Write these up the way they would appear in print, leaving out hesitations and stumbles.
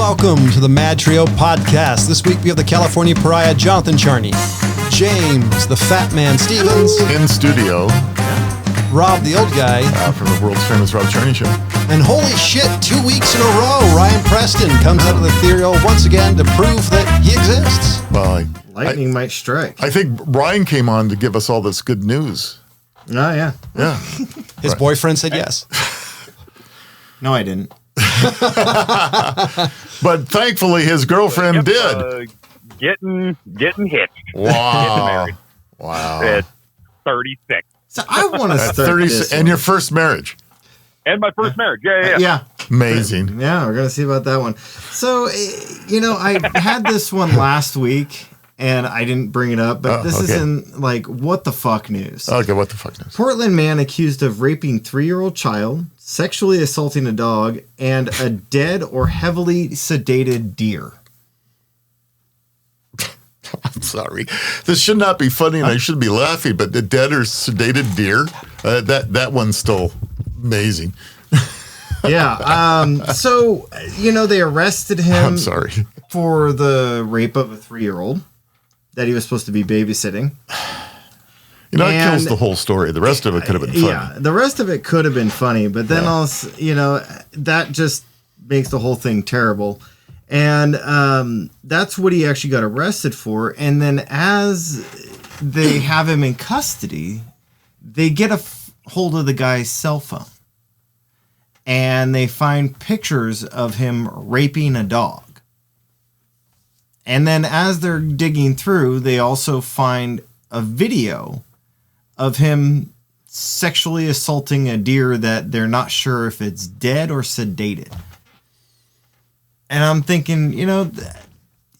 Welcome to the MadTrio podcast. This week we have the California Pariah, Jonathan Charney, James, the Fat Man Stevens, in studio, Rob, the old guy, from the world's famous Rob Charney show, and holy shit, 2 weeks in a row, Ryan Preston comes out of the ethereal once again to prove that he exists. Well, Lightning might strike. I think Ryan came on to give us all this good news. Oh, yeah. Yeah. His boyfriend said yes. No, I didn't. But thankfully his girlfriend did. Getting hitched. Wow. Getting married. Wow. At 36. So I want to At start 30 this and one. your first marriage. And my first marriage. Yeah. Yeah. Amazing. Yeah, we're going to see about that one. So, I had this one last week, and I didn't bring it up, but this is in, what the fuck news. Okay, what the fuck news? Portland man accused of raping 3-year-old child, sexually assaulting a dog, and a dead or heavily sedated deer. I'm sorry. This should not be funny and I should be laughing, but the dead or sedated deer, that one's still amazing. Yeah. So, they arrested him I'm sorry. for the rape of a 3-year-old that he was supposed to be babysitting. It kills the whole story. The rest of it could have been funny. Yeah, the rest of it could have been funny, but then also, that just makes the whole thing terrible. And that's what he actually got arrested for. And then as they have him in custody, they get a hold of the guy's cell phone. And they find pictures of him raping a dog. And then as they're digging through, they also find a video of him sexually assaulting a deer that they're not sure if it's dead or sedated. And I'm thinking,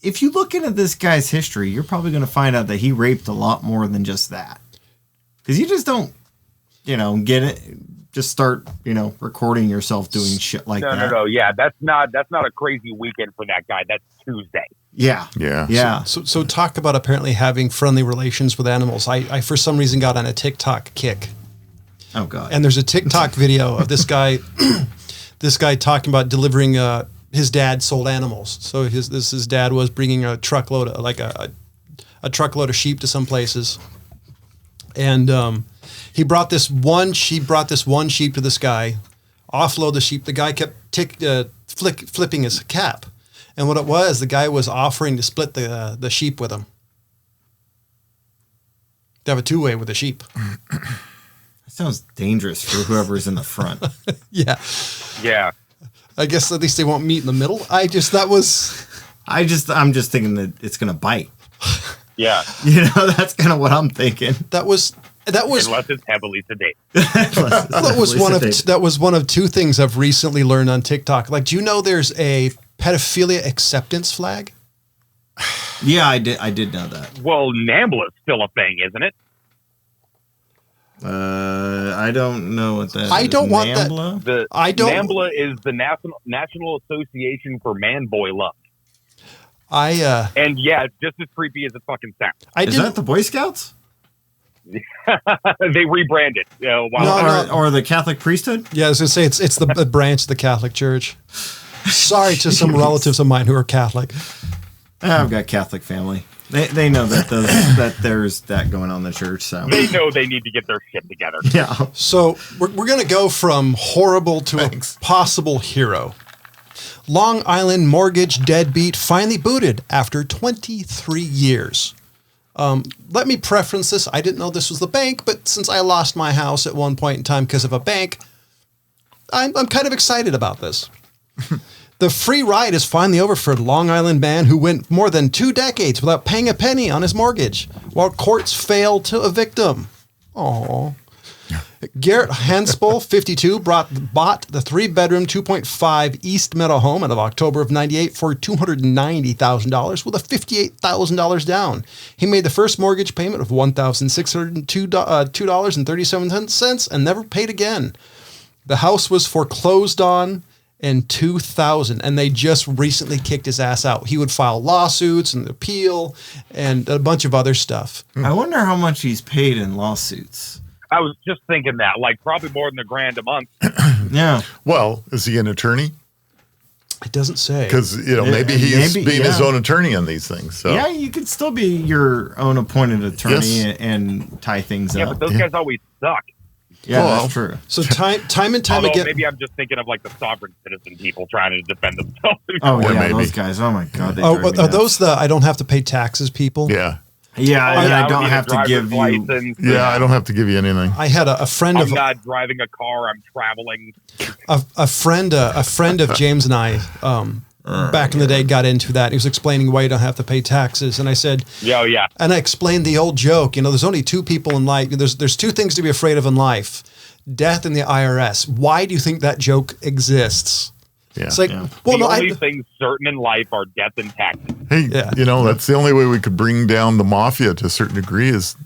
if you look into this guy's history, you're probably going to find out that he raped a lot more than just that. Because you just don't, get it. Just start, recording yourself doing shit like that. No. Yeah, that's not a crazy weekend for that guy. That's Tuesday. Yeah. Yeah. Yeah. So talk about apparently having friendly relations with animals. I for some reason got on a TikTok kick. Oh, God. And there's a TikTok video of this guy talking about delivering his dad sold animals. So his dad was bringing a truckload of a truckload of sheep to some places. And he brought this one sheep to this guy, offload the sheep. The guy kept flipping his cap. And what it was, the guy was offering to split the sheep with him. To have a two-way with the sheep. That sounds dangerous for whoever's in the front. Yeah. Yeah. I guess at least they won't meet in the middle. I'm just thinking that it's going to bite. Yeah. That's kind of what I'm thinking. That was Unless it's heavily sedated. That was one of two things I've recently learned on TikTok. Do you know there's a pedophilia acceptance flag? Yeah, I did know that. Well, NAMBLA is still a thing, isn't it? I don't know what that is. I don't want NAMBLA? that. NAMBLA is the National Association for Man-Boy Love. And yeah, it's just as creepy as it fucking sounds. Is that the Boy Scouts? They rebranded. Or the Catholic priesthood? Yeah, I was going to say it's the branch of the Catholic Church. Sorry to some relatives of mine who are Catholic. I've got Catholic family. They know that there's that going on in the church. So they know they need to get their shit together. Yeah. So we're going to go from horrible to a possible hero. Long Island mortgage deadbeat finally booted after 23 years. Let me preference this. I didn't know this was the bank, but since I lost my house at one point in time because of a bank, I'm kind of excited about this. The free ride is finally over for a Long Island man who went more than 2 decades without paying a penny on his mortgage, while courts failed to evict him. Aww. Garrett Hanspel, 52, bought the 3-bedroom, 2.5 East Meadow home out of October of 98 for $290,000 with a $58,000 down. He made the first mortgage payment of $1,602.37 and never paid again. The house was foreclosed on in 2000, and they just recently kicked his ass out. He would file lawsuits and appeal and a bunch of other stuff. I wonder how much he's paid in lawsuits. I was just thinking that, probably more than $1,000 a month. Yeah. Well, is he an attorney? It doesn't say. Because, maybe he's being his own attorney on these things. So. Yeah, you could still be your own appointed attorney and tie things up. Yeah, but those guys always suck. Yeah, that's true. So time and time again. Maybe I'm just thinking of like the sovereign citizen people trying to defend themselves. Oh, yeah, maybe. Those guys. Oh, my God. Are those the I don't have to pay taxes people? Yeah. Yeah, I don't have to give you. License. Yeah, I don't have to give you anything. I had a friend I'm not driving a car. I'm traveling. A friend of James and I, back in the day, got into that. He was explaining why you don't have to pay taxes, and I said, yeah. And I explained the old joke. There's only two people in life. There's two things to be afraid of in life: death and the IRS. Why do you think that joke exists? Yeah. It's like, the only things certain in life are death and taxes. Hey, that's the only way we could bring down the mafia to a certain degree is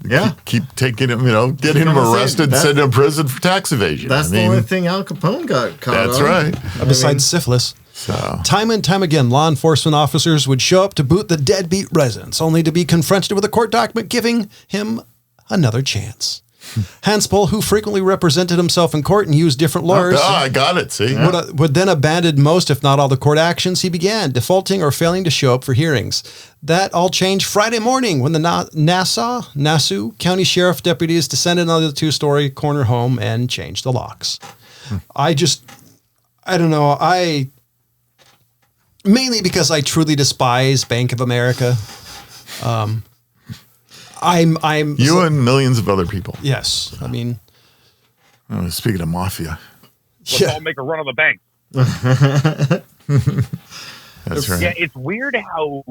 keep taking him, getting him arrested, send him to prison for tax evasion. That's the only thing Al Capone got caught on. That's right. Besides syphilis. So. Time and time again, law enforcement officers would show up to boot the deadbeat residents, only to be confronted with a court document giving him another chance. Hanspel, who frequently represented himself in court and used different lawyers, I got it. See, would then abandon most, if not all, the court actions he began, defaulting or failing to show up for hearings. That all changed Friday morning when the Nassau County Sheriff deputies descended on the two-story corner home and changed the locks. I don't know. Mainly because I truly despise Bank of America. You and millions of other people. Yes. I mean, speaking of mafia, let's all make a run on the bank. That's right. Yeah, it's weird how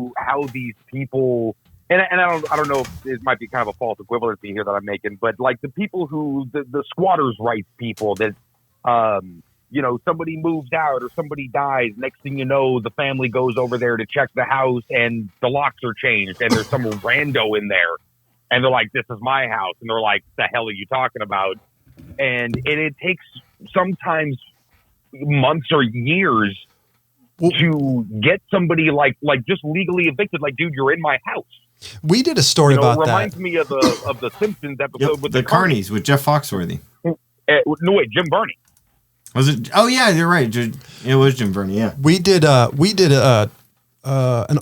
these people, and I don't know if it might be kind of a false equivalency here that I'm making, but like the people who the squatters' rights people that somebody moves out or somebody dies, next thing you know, the family goes over there to check the house and the locks are changed and there's some rando in there. And they're like, this is my house. And they're like, the hell are you talking about? And it takes sometimes months or years to get somebody like just legally evicted. Like, dude, you're in my house. We did a story about that. It reminds me of the Simpsons episode with the Carnies with Jeff Foxworthy. No, wait, Jim Varney. Was it? Oh yeah, you're right. It was Jim Varney. Yeah. We did an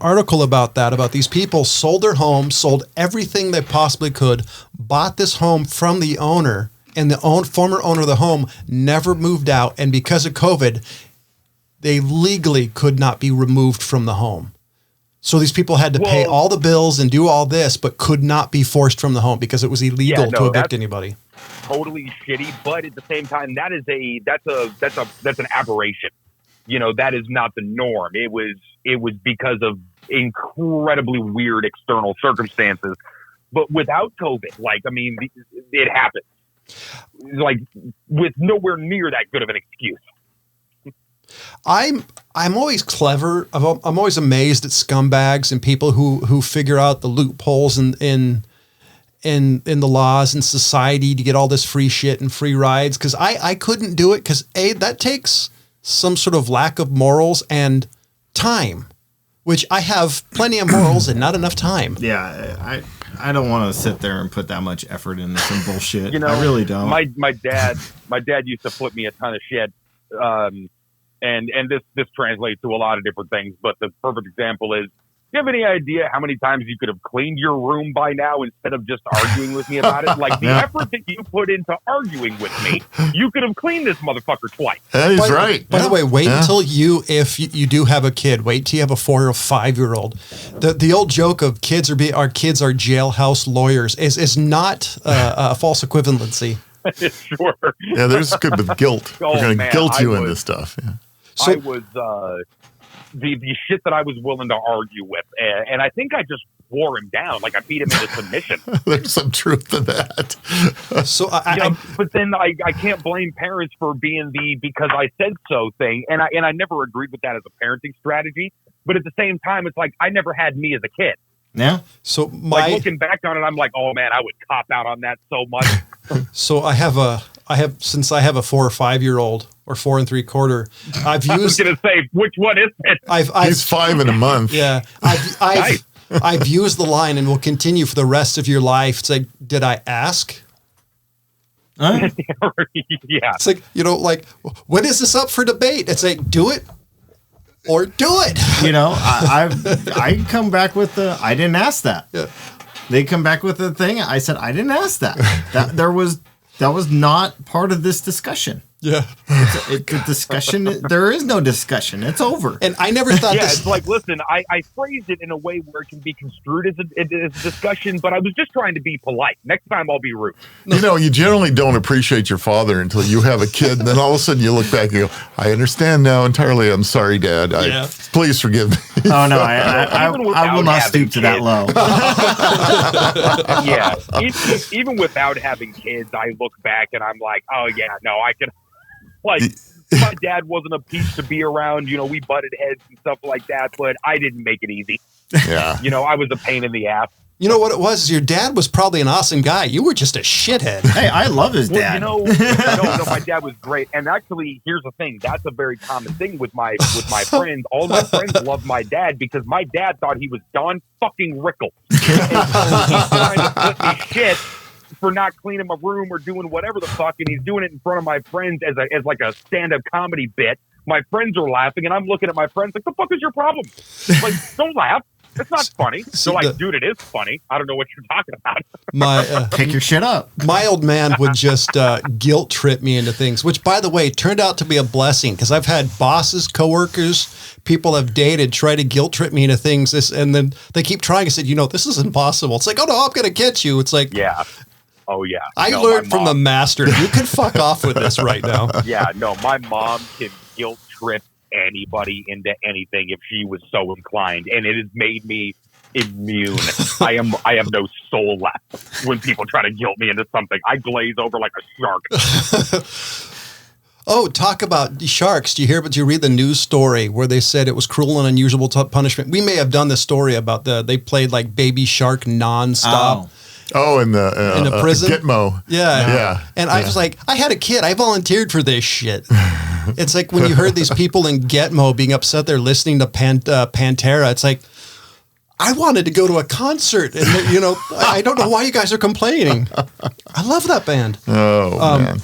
article about these people sold their home, sold everything they possibly could, bought this home from the owner, and the former owner of the home never moved out. And because of COVID, they legally could not be removed from the home. So these people had to pay all the bills and do all this, but could not be forced from the home because it was illegal to evict anybody. Totally shitty, but at the same time, that's an aberration. That is not the norm. It was because of incredibly weird external circumstances. But without COVID, it happened. Like, with nowhere near that good of an excuse. I'm always clever. I'm always amazed at scumbags and people who figure out the loopholes in the laws and society to get all this free shit and free rides. Because I couldn't do it because that takes some sort of lack of morals and time, which I have plenty of morals and not enough time. Yeah, I don't want to sit there and put that much effort into some bullshit. I really don't. My dad used to flip me a ton of shit, and this translates to a lot of different things. But the perfect example is, do you have any idea how many times you could have cleaned your room by now instead of just arguing with me about it? Like, the effort that you put into arguing with me, you could have cleaned this motherfucker twice. He's right. By the way, wait until if you do have a kid, wait till you have a 4 or 5 year old. The old joke of our kids are jailhouse lawyers is not a false equivalency. Sure. Yeah, there's good with guilt. We're going to guilt you into stuff. Yeah. So, I was the shit that I was willing to argue with, and I think I just wore him down. Like, I beat him into submission. There's some truth to that. So, but then I can't blame parents for being the because I said so thing, and I never agreed with that as a parenting strategy. But at the same time, it's like I never had me as a kid. Yeah. So looking back on it, I'm like, oh man, I would cop out on that so much. So since I have a 4 or 5 year old or 4 3/4, I've used. I was going to say, which one is it? He's 5 in a month. Yeah. I've used the line and will continue for the rest of your life. It's like, did I ask? Huh? Yeah. It's like, when is this up for debate? It's like, do it. Or do it. You know, I come back with the I didn't ask that. Yeah. They come back with the thing. I said I didn't ask that. That was not part of this discussion. Yeah. It's a discussion. There is no discussion. It's over. And I never thought this. It's like, listen, I phrased it in a way where it can be construed as a discussion, but I was just trying to be polite. Next time I'll be rude. You know, you generally don't appreciate your father until you have a kid, and then all of a sudden you look back and go, I understand now entirely. I'm sorry, Dad. Yeah. Please forgive me. Oh, no, I will not stoop to that low. Yeah. Even without having kids, I look back and I'm like, oh, yeah, no, I can. Like, my dad wasn't a peach to be around. You know, we butted heads and stuff like that, but I didn't make it easy. Yeah. You know, I was a pain in the ass. You know what it was? Your dad was probably an awesome guy. You were just a shithead. Hey, I love his dad. Well, no, my dad was great. And actually, here's the thing. That's a very common thing with my friends. All my friends love my dad because my dad thought he was Don fucking Rickles. And so he's trying to put me shit for not cleaning my room or doing whatever the fuck, and he's doing it in front of my friends as like a stand-up comedy bit. My friends are laughing, and I'm looking at my friends like, the fuck is your problem? Like, don't laugh. It's not funny. So like, dude, it is funny. I don't know what you're talking about. Pick your shit up. My old man would just guilt trip me into things, which, by the way, turned out to be a blessing because I've had bosses, coworkers, people I've dated try to guilt trip me into things. And then they keep trying. I said, you know, this is impossible. It's like, oh, no, I'm going to get you. It's like, yeah. Oh, yeah. I learned from the master. You can fuck off with this right now. Yeah, no, my mom can guilt trip anybody into anything if she was so inclined, and it has made me immune. I have no soul left when people try to guilt me into something. I glaze over like a shark. Oh, talk about sharks. Do you read the news story where they said it was cruel and unusual punishment? We may have done this story about they played like Baby Shark nonstop. Oh, in the prison? Gitmo. Yeah. And I was like, I had a kid. I volunteered for this shit. It's like when you heard these people in Gitmo being upset they're listening to Pantera, it's like, I wanted to go to a concert. And, you know, I don't know why you guys are complaining. I love that band. Oh, man.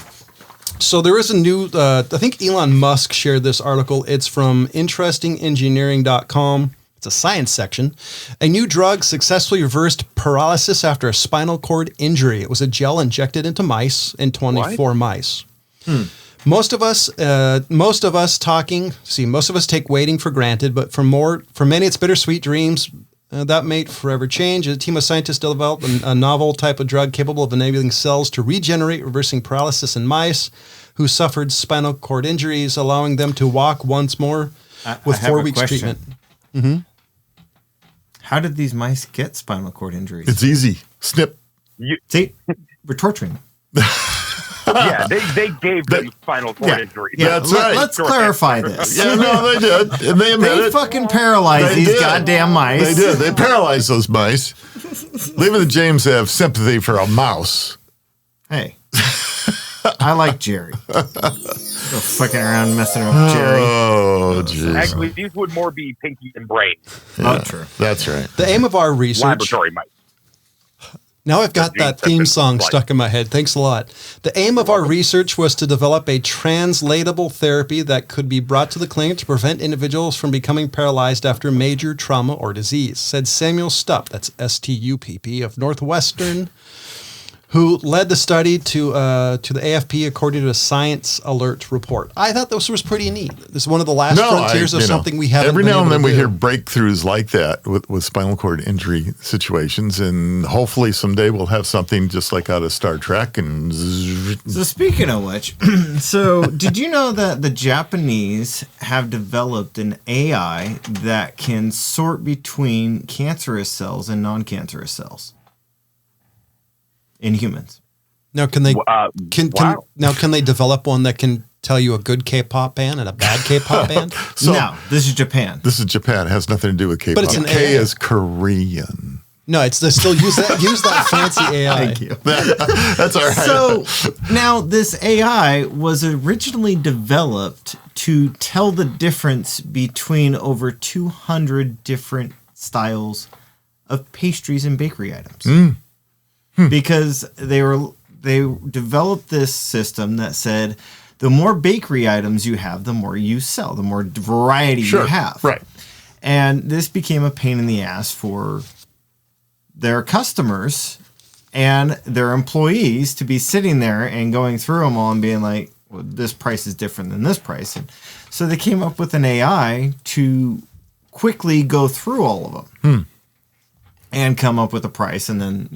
So there is a new, I think Elon Musk shared this article. It's from interestingengineering.com. It's a science section. A new drug successfully reversed paralysis after a spinal cord injury. It was a gel injected into mice in 24 mice. Most of us take waiting for granted, but for many, it's bittersweet dreams. That may forever change. A team of scientists developed a novel type of drug capable of enabling cells to regenerate, reversing paralysis in mice who suffered spinal cord injuries, allowing them to walk once more with 4 weeks treatment. Mm-hmm. How did these mice get spinal cord injuries? It's easy. Snip. See, we're torturing them. Yeah, they gave them spinal cord injuries. Yeah, that's right. Let's clarify this. Yeah, no, they did. And they admit They it. fucking paralyzed these goddamn mice. They did. They paralyzed those mice. Leaving the James have sympathy for a mouse. Hey, I like Jerry. Go fucking around messing with Jerry. Oh, jeez. Actually, these would more be Pinky and Brain. Yeah, Oh, true. That's right. The aim of our research... Laboratory mice. Now I've got that theme song stuck in my head. Thanks a lot. The aim of our research was to develop a translatable therapy that could be brought to the clinic to prevent individuals from becoming paralyzed after major trauma or disease, said Samuel Stupp, that's S-T-U-P-P, of Northwestern, who led the study to the AFP according to a Science Alert report. I thought this was pretty neat. This is one of the last frontiers of something we haven't Every been now and able then to we do. hear breakthroughs like that with spinal cord injury situations, and hopefully someday we'll have something just like out of Star Trek. And So speaking of which, so did you know that the Japanese have developed an AI that can sort between cancerous cells and non-cancerous cells in humans? Now can they Wow. can they develop one that can tell you a good K-pop band and a bad K-pop band? so No, this is Japan. this is Japan. It has nothing to do with K-pop. But it's an K AI. is Korean. No, it's they still use that fancy AI. Thank you. That's all right. So now this AI was originally developed to tell the difference between over 200 different styles of pastries and bakery items. Because they developed this system that said the more bakery items you have, the more you sell, the more variety you have. Right. And this became a pain in the ass for their customers and their employees to be sitting there and going through them all and being like, well, this price is different than this price. And so they came up with an AI to quickly go through all of them and come up with a price. And then,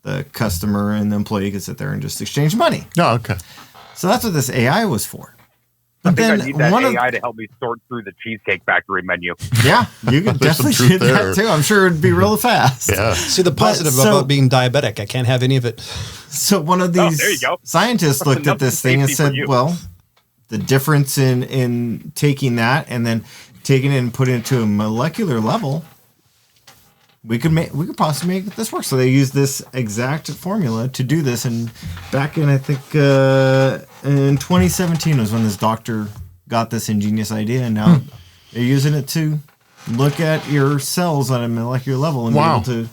the customer and the employee could sit there and just exchange money. Oh, okay. So that's what this AI was for. I think I need that AI to help me sort through the Cheesecake Factory menu. Yeah, you could definitely do that too. I'm sure it'd be real fast. Yeah. See, the positive about being diabetic, I can't have any of it. So one of these scientists looked at this thing and said, well, the difference in taking that and then taking it and putting it to a molecular level, we could possibly make this work. So they used this exact formula to do this. And back in, I think, in 2017 was when this doctor got this ingenious idea. And now they're using it to look at your cells on a molecular level and be able to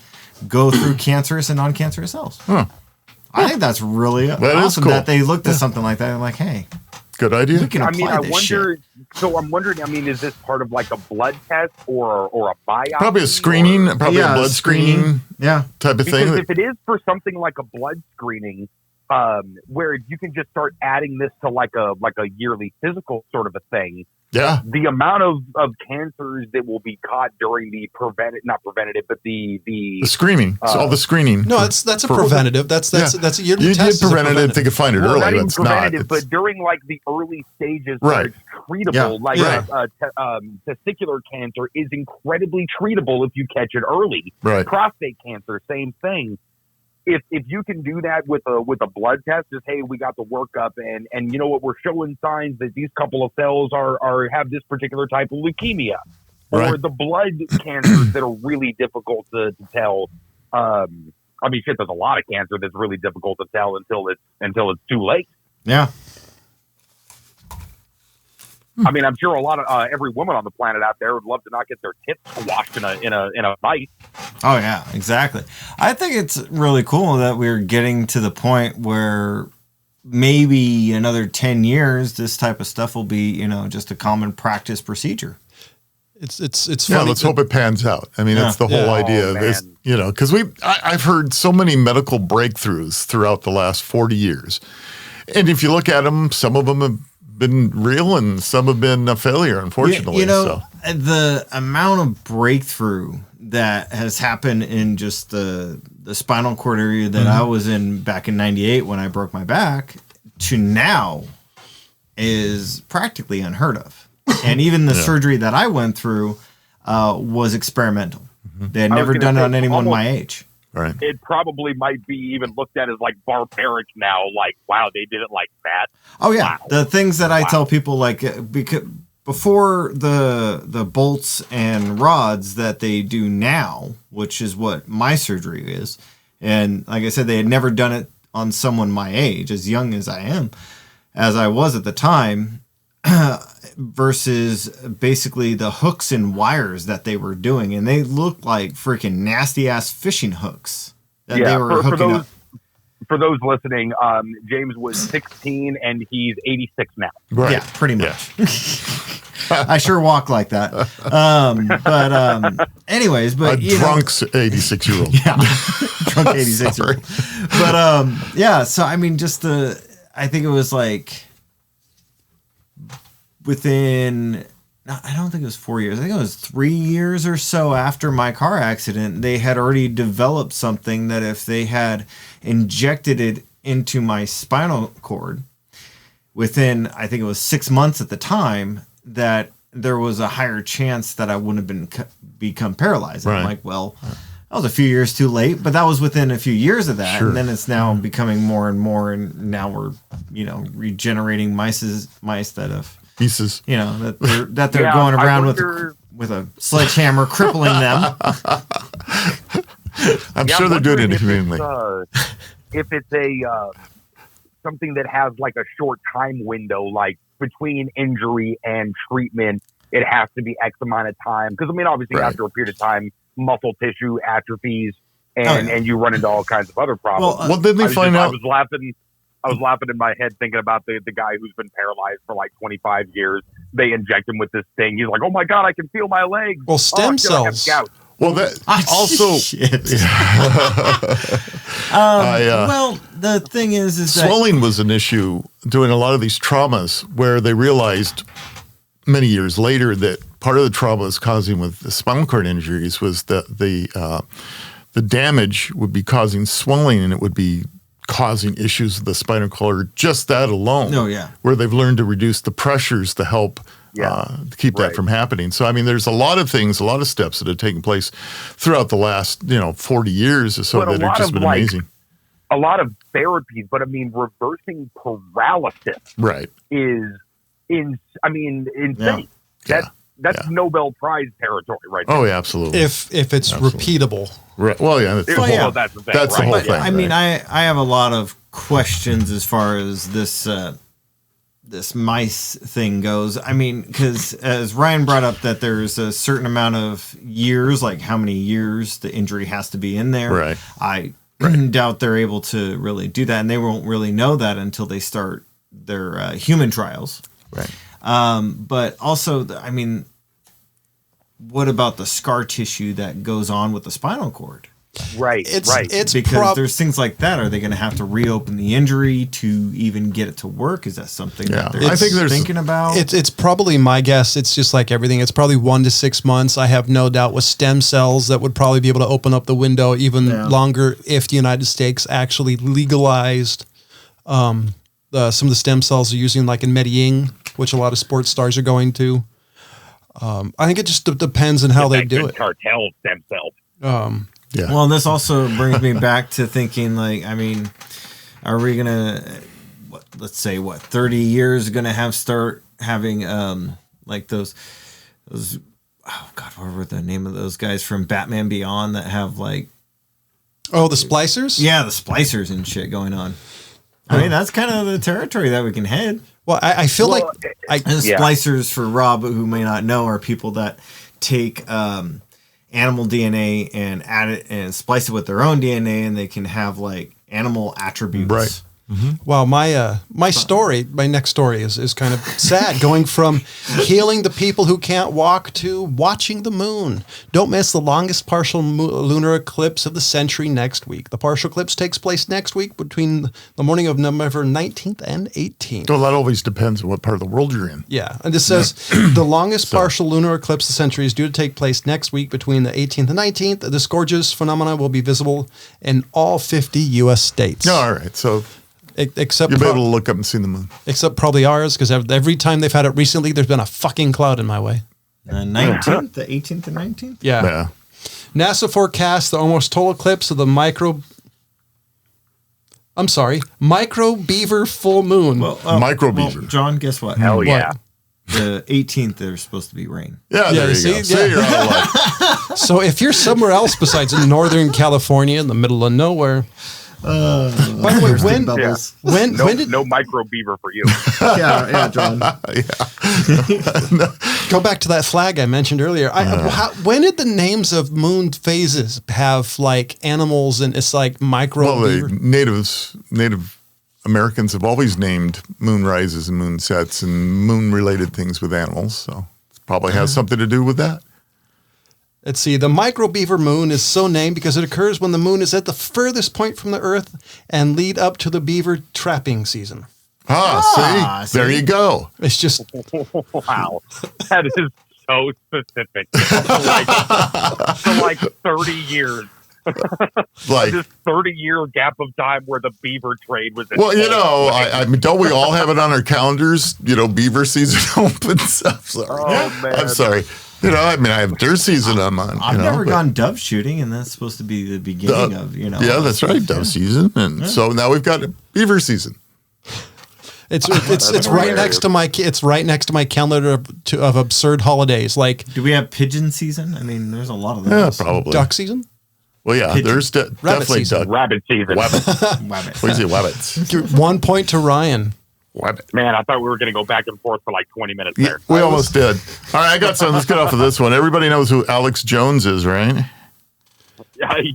go through cancerous and non-cancerous cells. Huh. I think that's really awesome cool. That they looked at something like that and like, hey, good idea. we can apply this shit. So I'm wondering, is this part of like a blood test or a biopsy? Probably a screening, a blood screening type of thing. Because if it is for something like a blood screening, where you can just start adding this to like a yearly physical sort of a thing. Yeah. The amount of cancers that will be caught during the the screening. So all the screening. No, that's a preventative. That's a yearly test. You did preventative. They could find it early. Not even it's preventative, not. but during like the early stages Right. where it's treatable, testicular cancer is incredibly treatable if you catch it early. Right. Prostate cancer, same thing. If you can do that with a blood test, just hey, we got the workup and you know what, we're showing signs that these couple of cells are have this particular type of leukemia, or the blood cancers that are really difficult to tell. There's a lot of cancer that's really difficult to tell until it's too late. Yeah. I'm sure a lot of every woman on the planet out there would love to not get their tits washed in a bite. Oh yeah, exactly. I think it's really cool that we're getting to the point where maybe another 10 years, this type of stuff will be, just a common practice procedure. It's yeah. funny. Let's hope it pans out. That's the whole idea. Because I've heard so many medical breakthroughs throughout the last 40 years, and if you look at them, some of them have been real and some have been a failure, unfortunately. The amount of breakthrough that has happened in just the spinal cord area that I was in back in 98 when I broke my back to now is practically unheard of. And even the surgery that I went through was experimental. They had never done it on anyone my age. Right. It probably might be even looked at as like barbaric now. Like, wow, they did it like that. Oh yeah, wow. The things that I tell people, like, because before the bolts and rods that they do now, which is what my surgery is, and like I said, they had never done it on someone my age, as young as I was at the time. Versus basically the hooks and wires that they were doing, and they looked like freaking nasty ass fishing hooks that they were hooking up. For those listening, James was 16 and he's 86 now. Right. Yeah, pretty much. Yeah. I sure walk like that. Anyways, but a drunk 86-year-old. Yeah, drunk 86-year-old. But so I think it was like. Within, I don't think it was 4 years. I think it was 3 years or so after my car accident, they had already developed something that if they had injected it into my spinal cord within, I think it was 6 months at the time, that there was a higher chance that I wouldn't have become paralyzed. Right. I'm like, well, that was a few years too late, but that was within a few years of that. Sure. And then it's now becoming more and more, and now we're, regenerating mice that have pieces, that they're going around with a sledgehammer, crippling them. I'm sure they're doing it humanely. If it's a something that has like a short time window, like between injury and treatment, it has to be X amount of time. Because obviously, after a period of time, muscle tissue atrophies, and you run into all kinds of other problems. Well, then they find out. I was laughing. I was laughing in my head thinking about the guy who's been paralyzed for like 25 years. They inject him with this thing. He's like, "Oh my god, I can feel my legs." Well, stem cells. Well, that also. Well, the thing is that swelling was an issue doing a lot of these traumas where they realized many years later that part of the trauma was causing with the spinal cord injuries was that the damage would be causing swelling and it would be causing issues with the spinal cord. Just that alone. Oh, yeah. Where they've learned to reduce the pressures to help to keep that from happening. So, I mean, there's a lot of things, a lot of steps that have taken place throughout the last, 40 years or so that have just been amazing. A lot of therapies, but I mean, reversing paralysis is insane. That's Nobel Prize territory right there. Oh, yeah, absolutely. If it's repeatable. Right. Well, yeah. That's the whole thing. I mean, I have a lot of questions as far as this mice thing goes. I mean, because as Ryan brought up that there's a certain amount of years, like how many years the injury has to be in there. Right. I doubt they're able to really do that, and they won't really know that until they start their human trials. Right. But also, I mean, what about the scar tissue that goes on with the spinal cord? Right. It's because there's things like that. Are they going to have to reopen the injury to even get it to work? Is that something that they're thinking about? It's probably, my guess, it's just like everything. It's probably 1 to 6 months. I have no doubt with stem cells that would probably be able to open up the window even longer if the United States actually legalized some of the stem cells they're using, like in Medellin, which a lot of sports stars are going to. I think it just depends on how they do it. Cartel stem cells. Yeah. Well, this also brings me back to thinking, like, I mean, are we gonna, let's say, 30 years gonna start having like those, oh god, what were the name of those guys from Batman Beyond that have like, the splicers? Yeah, the splicers and shit going on. I mean, that's kind of the territory that we can head. Well, I feel like splicers, for Rob, who may not know, are people that take animal DNA and add it and splice it with their own DNA, and they can have like animal attributes. Right. Mm-hmm. Well, my next story is kind of sad, going from healing the people who can't walk to watching the moon. Don't miss the longest partial lunar eclipse of the century next week. The partial eclipse takes place next week between the morning of November 19th and 18th. Well, that always depends on what part of the world you're in. Yeah, and this says the longest partial lunar eclipse of the century is due to take place next week between the 18th and 19th. This gorgeous phenomenon will be visible in all 50 U.S. states. All right, so... Except you'll be able to look up and see the moon. Except probably ours, because every time they've had it recently, there's been a fucking cloud in my way. 19th, the 18th and 19th? Yeah. NASA forecasts the almost total eclipse of the micro Beaver full moon. Micro Beaver. John, guess what? Hell yeah. The 18th, there's supposed to be rain. Yeah, there you go. See, you're out of luck. So if you're somewhere else besides in Northern California, in the middle of nowhere... By the way, when did no micro beaver for you? yeah, John. Go back to that flag I mentioned earlier. When did the names of moon phases have like animals and it's like micro? Well, Native Americans have always named moon rises and moon sets and moon related things with animals, so it probably has something to do with that. Let's see. The micro beaver moon is so named because it occurs when the moon is at the furthest point from the Earth and lead up to the beaver trapping season. See? There you go. It's just wow. That is so specific. So like 30 years. Like this 30-year gap of time where the beaver trade was. Well, I mean, don't we all have it on our calendars? Beaver season opens. I'm sorry. Oh, man. I'm sorry. I have deer season I'm on. I've never gone dove shooting, and that's supposed to be the beginning of, Yeah, that's right, dove season. And so now we've got beaver season. It's right next to my calendar of absurd holidays. Like, do we have pigeon season? I mean, there's a lot of those. Yeah, probably. Duck season? Well, yeah, pigeon. There's definitely season. duck. Rabbit season. Wabbit. What is it, wabbits? 1 point to Ryan. Wabbit. Man, I thought we were going to go back and forth for like 20 minutes there. We almost did. All right, I got something. Let's get off of this one. Everybody knows who Alex Jones is, right?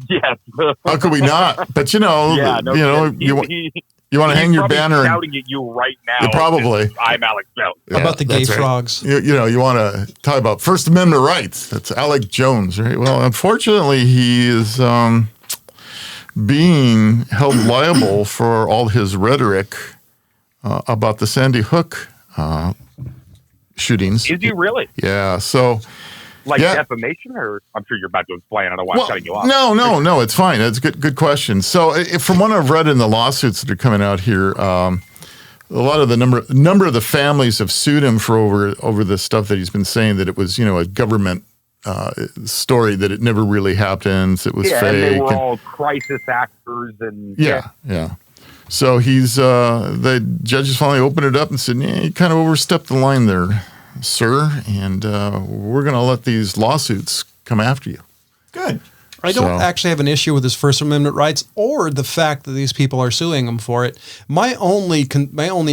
Yes. How could we not? But you want to hang your banner. Shouting at you right now. Probably. I'm Alex Jones. How about the gay frogs? Right. You want to talk about First Amendment rights. That's Alex Jones, right? Well, unfortunately, he is being held liable for all his rhetoric about the Sandy Hook shootings. Is he really? Yeah. So. Defamation, or I'm sure you're about to explain. I don't know why I'm cutting you off. No, it's fine. It's good question. So, from what I've read in the lawsuits that are coming out here, a lot of the number of the families have sued him for over the stuff that he's been saying, that it was a government story, that it never really happened. It was fake. And they were all crisis actors, and yeah. So the judges finally opened it up and said, "Yeah, you kind of overstepped the line there, sir, and we're going to let these lawsuits come after you." Good. I don't actually have an issue with his First Amendment rights or the fact that these people are suing him for it. My only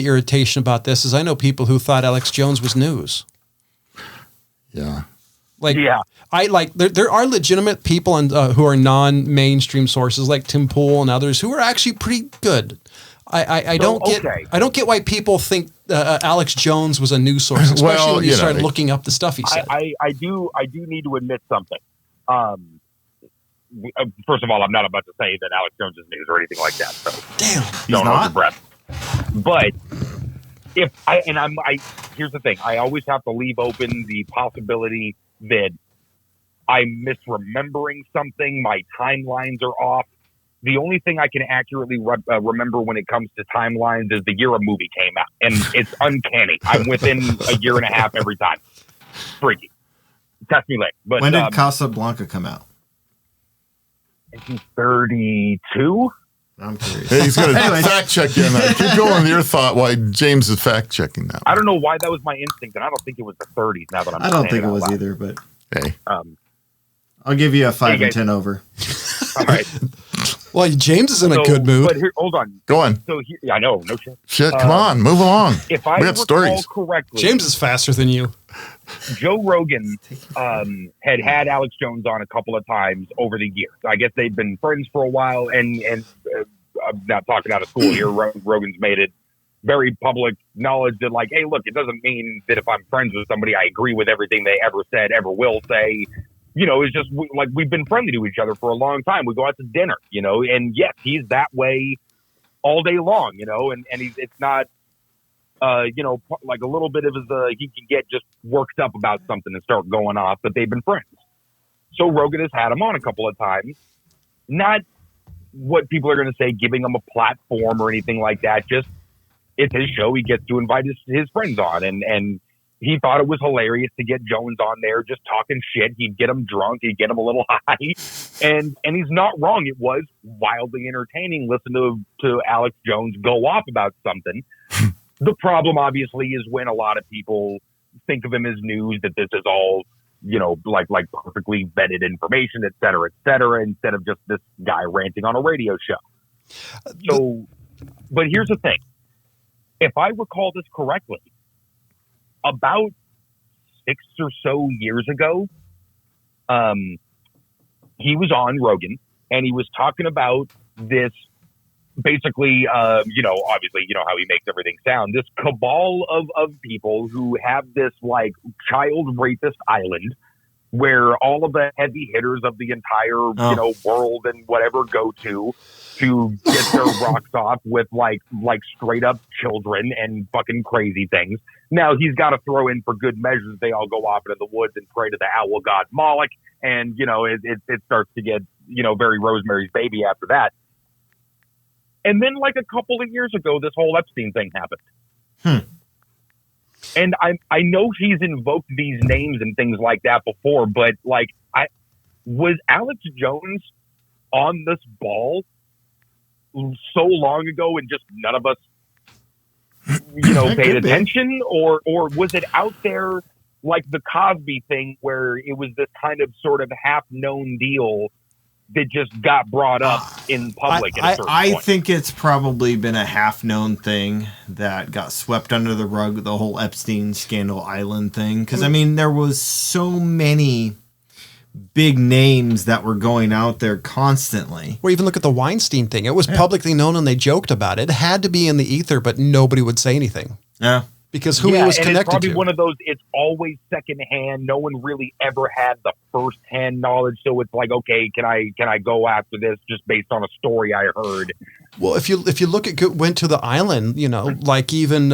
irritation about this is I know people who thought Alex Jones was news. Yeah. There are legitimate people who are non-mainstream sources like Tim Pool and others who are actually pretty good. I don't get why people think Alex Jones was a news source, especially when you start looking up the stuff he said. I do need to admit something. First of all, I'm not about to say that Alex Jones is news or anything like that. So don't hold your breath. But here's the thing: I always have to leave open the possibility that I'm misremembering something. My timelines are off. The only thing I can accurately remember when it comes to timelines is the year a movie came out. And it's uncanny. I'm within a year and a half every time. Freaky. Test me later. But when did Casablanca come out? 1932? I'm curious. Hey, he's going to fact check you on that. Keep going with your thought why James is fact checking that. I don't know why that was my instinct, and I don't think it was the 30s now that I'm I don't think it was either, but hey. I'll give you a 5 and 10 over. All right. Well, James is in a good mood. But here, hold on. Go on. So I know, no shit. Shit, come on, move along. If I recall correctly, James is faster than you. Joe Rogan had Alex Jones on a couple of times over the years. I guess they've been friends for a while, and I'm not talking out of school here. Rogan's made it very public knowledge that, like, hey, look, it doesn't mean that if I'm friends with somebody, I agree with everything they ever said, ever will say. It's just like we've been friendly to each other for a long time. We go out to dinner, and yes, he's that way all day long, and it's not, like a little bit of he can get just worked up about something and start going off, but they've been friends. So Rogan has had him on a couple of times, not what people are going to say, giving him a platform or anything like that. Just it's his show. He gets to invite his friends on, and he thought it was hilarious to get Jones on there just talking shit. He'd get him drunk. He'd get him a little high. And he's not wrong. It was wildly entertaining. Listen to Alex Jones go off about something. The problem, obviously, is when a lot of people think of him as news, that this is all, like perfectly vetted information, et cetera, instead of just this guy ranting on a radio show. So, but here's the thing. If I recall this correctly, about 6 or so years ago, he was on Rogan and he was talking about this basically, obviously, how he makes everything sound, this cabal of people who have this like child rapist island where all of the heavy hitters of the entire, world and whatever go to get their rocks off with like straight up children and fucking crazy things. Now he's got to throw in for good measures. They all go off into the woods and pray to the owl god Moloch. And, it starts to get, very Rosemary's Baby after that. And then like a couple of years ago, this whole Epstein thing happened. And I know he's invoked these names and things like that before, but like was Alex Jones on this ball so long ago and just none of us paid attention, or was it out there like the Cosby thing where it was this kind of sort of half known deal that just got brought up in public? I think it's probably been a half known thing that got swept under the rug, the whole Epstein scandal island thing. Because, there was so many big names that were going out there constantly. Or even look at the Weinstein thing. It was publicly known and they joked about it. It had to be in the ether, but nobody would say anything. Yeah. Because who he was connected it's probably to. one of those, it's always secondhand. No one really ever had the first-hand knowledge. So it's like, okay, can I go after this just based on a story I heard? Well, if you look at went to the island, like even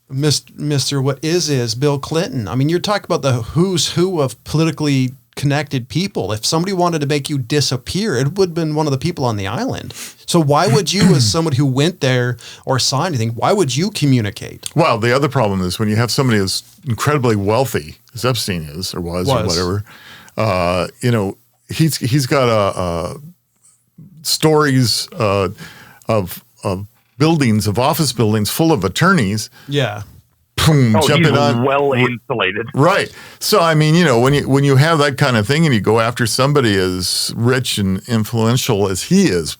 Mr. What is Bill Clinton. I mean, you're talking about the who's who of politically connected people. If somebody wanted to make you disappear, it would have been one of the people on the island. So why would you, as somebody who went there or saw anything, why would you communicate? Well, the other problem is when you have somebody as incredibly wealthy as Epstein is or was. Or whatever, he's got stories of buildings, of office buildings full of attorneys. Yeah. Boom, jumping he's on. well insulated. Right. So, I mean, when you have that kind of thing and you go after somebody as rich and influential as he is,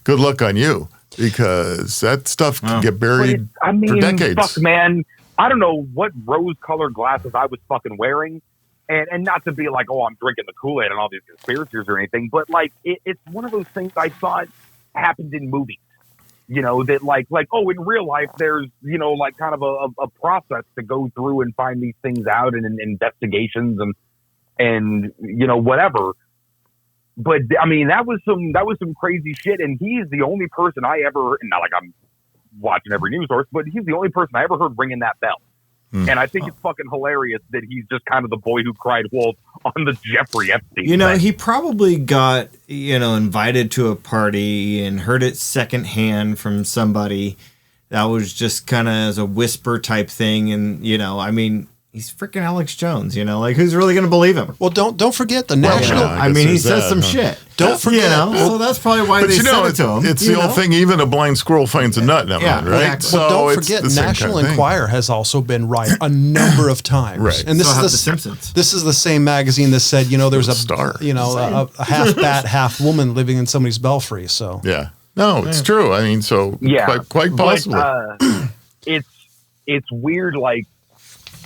good luck on you, because that stuff can get buried for decades. Fuck, man. I don't know what rose-colored glasses I was fucking wearing. And not to be like, oh, I'm drinking the Kool-Aid and all these conspiracies or anything, but like it's one of those things I thought happened in movies. That like, oh, in real life, there's, like kind of a process to go through and find these things out and investigations and whatever. But I mean, that was some crazy shit. And he's the only person I ever, not like I'm watching every news source, but he's the only person I ever heard ringing that bell. And I think it's fucking hilarious that he's just kind of the boy who cried wolf on the Jeffrey Epstein thing. He probably got, invited to a party and heard it secondhand from somebody that was just kind of as a whisper type thing. And, he's freaking Alex Jones, like who's really going to believe him? Well, don't forget the national. He says some shit. Don't forget. So that's probably why they sent it to him. It's the old thing. Even a blind squirrel finds a nut in that one, right? Exactly. So don't forget, National Enquirer has also been right a number of times. Right. And this so is the Simpsons. This is the same magazine that said, there's a star. A half bat, half woman living in somebody's belfry. So yeah, no, it's true. I mean, quite possibly. But, it's weird, like.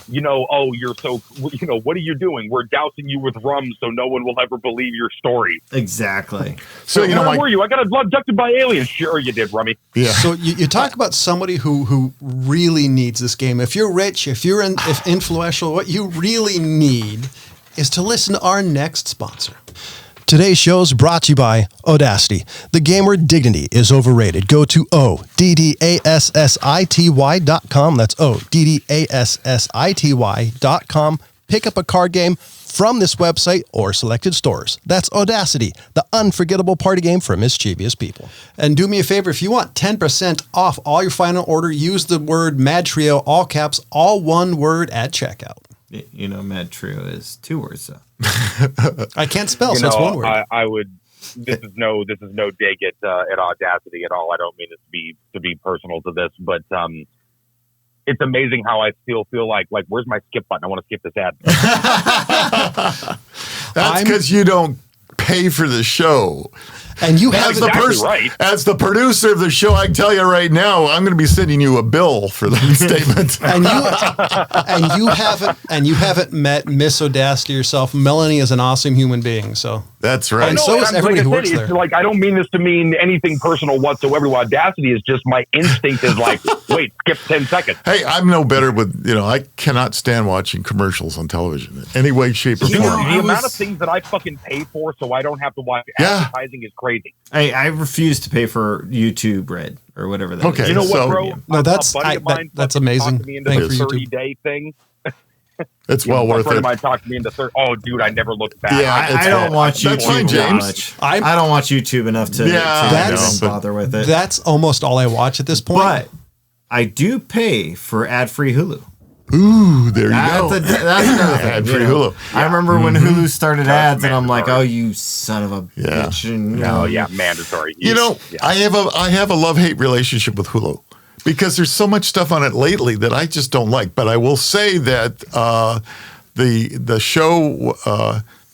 You're so, what are you doing? We're dousing you with rum so no one will ever believe your story. Exactly. So, where were you? I got abducted by aliens. Sure you did, Rummy. Yeah. So you talk about somebody who really needs this game. If you're rich, if influential, what you really need is to listen to our next sponsor. Today's show is brought to you by Audacity. The game where dignity is overrated. Go to ODDASSITY.com. That's ODDASSITY.com. Pick up a card game from this website or selected stores. That's Audacity, the unforgettable party game for mischievous people. And do me a favor, if you want 10% off all your final order, use the word MadTrio, all caps, all one word at checkout. MadTrio is 2 words, though. I can't spell, so it's one word. I would. This is no dig at Audacity at all. I don't mean it to be personal to this, but it's amazing how I still feel like where's my skip button? I want to skip this ad. That's because you don't pay for the show. And you have right. As the producer of the show, I can tell you right now, I'm going to be sending you a bill for that statement. and you haven't met Miss Audacity yourself. Melanie is an awesome human being. So that's right. And so is everybody who works there. It's like I don't mean this to mean anything personal whatsoever. Audacity is just my instinct is like, wait, skip 10 seconds. Hey, I'm no better with I cannot stand watching commercials on television in any way, shape, or form. The amount of things that I fucking pay for so I don't have to watch advertising is crazy. I refuse to pay for YouTube Red or whatever that is. You know what, bro? No, that's amazing. Me into the 30-day thing. It's well worth it. A friend of mine talked me into 30. Oh, dude, I never looked back. Yeah, I don't watch YouTube that much. I don't watch YouTube enough to bother with it. That's almost all I watch at this point. But I do pay for ad-free Hulu. Ooh, there you go. That's another thing. Ad-free Hulu. I remember when Hulu started ads, and I'm like, "Oh, you son of a bitch!" And, mandatory. I have a love-hate relationship with Hulu because there's so much stuff on it lately that I just don't like. But I will say that the show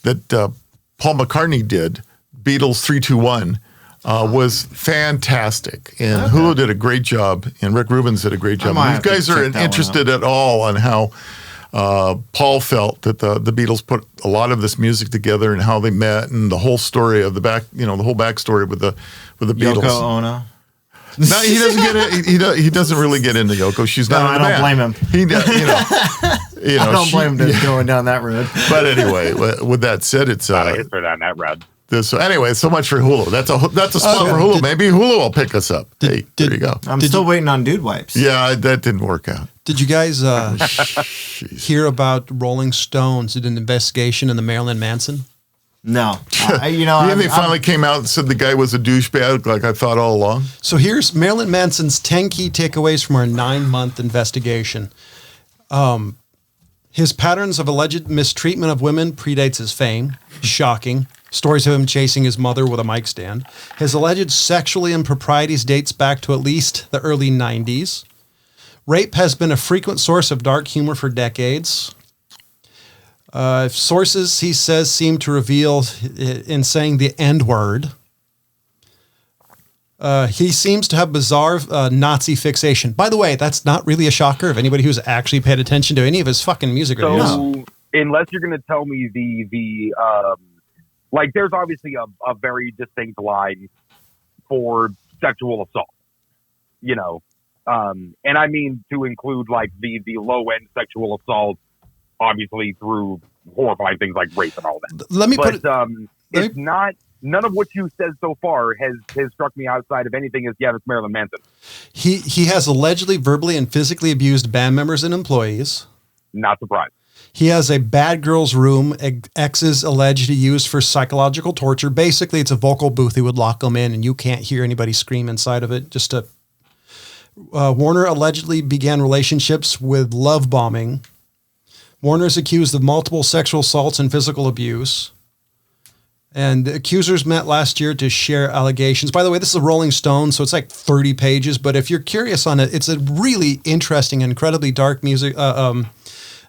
that Paul McCartney did, Beatles 3-2-1. Was fantastic, and Hulu did a great job, and Rick Rubens did a great job. If you guys are interested at all on how Paul felt that the Beatles put a lot of this music together and how they met and the whole story of the whole backstory with the Beatles. Yoko Ono. No, he doesn't get it. He doesn't really get into Yoko. She's not. I don't blame him. He does. I don't blame him going down that road. But anyway, with that said, it's down that road. Anyway, so much for Hulu. That's a spot for Hulu. Maybe Hulu will pick us up. There you go. I'm still waiting on Dude Wipes. Yeah, that didn't work out. Did you guys hear about Rolling Stones did an investigation in the Marilyn Manson? No. They finally came out and said the guy was a douchebag, like I thought all along. So here's Marilyn Manson's 10 key takeaways from our 9-month investigation. His patterns of alleged mistreatment of women predates his fame. Shocking. Stories of him chasing his mother with a mic stand. His alleged sexual improprieties dates back to at least the early 90s. Rape has been a frequent source of dark humor for decades. Sources, he says, seem to reveal in saying the N-word. He seems to have bizarre Nazi fixation. By the way, that's not really a shocker of anybody who's actually paid attention to any of his fucking music videos. So, unless you're going to tell me the there's obviously a very distinct line for sexual assault, and I mean to include like the low end sexual assault, obviously through horrifying things like rape and all that. It's not. None of what you said so far has struck me outside of anything as it's Marilyn Manson. He has allegedly verbally and physically abused band members and employees. Not surprised. He has a bad girl's room exes alleged to use for psychological torture. Basically, it's a vocal booth. He would lock them in, and you can't hear anybody scream inside of it. Warner allegedly began relationships with love bombing. Warner is accused of multiple sexual assaults and physical abuse. And the accusers met last year to share allegations. By the way, this is a Rolling Stones, so it's like 30 pages. But if you're curious on it, it's a really interesting, incredibly dark music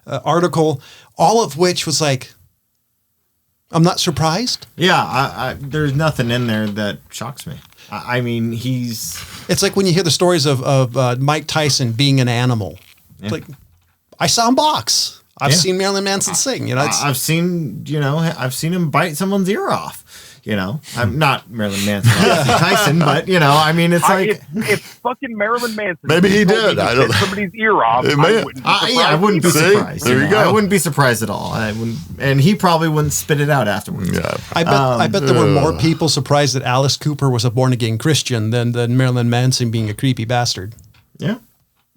article, all of which was like, I'm not surprised. Yeah, there's nothing in there that shocks me. I mean, It's like when you hear the stories of Mike Tyson being an animal. Yeah. Like, I saw him box. I've seen Marilyn Manson sing. I've seen him bite someone's ear off. I'm not Marilyn Manson, Tyson, but if fucking Marilyn Manson, maybe he did. I don't know. Somebody's ear off. I wouldn't be surprised. There you go. I wouldn't be surprised at all. I wouldn't, and he probably wouldn't spit it out afterwards. Yeah. I bet there were more people surprised that Alice Cooper was a born again Christian than Marilyn Manson being a creepy bastard. Yeah.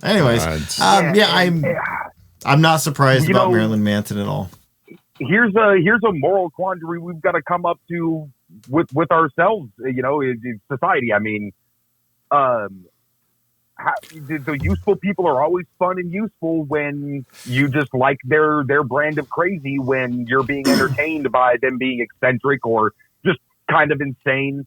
Anyways, I'm not surprised about Marilyn Manson at all. Here's a moral quandary we've got to come up to with ourselves, in society. I mean, the useful people are always fun and useful when you just like their brand of crazy, when you're being entertained by them being eccentric or just kind of insane.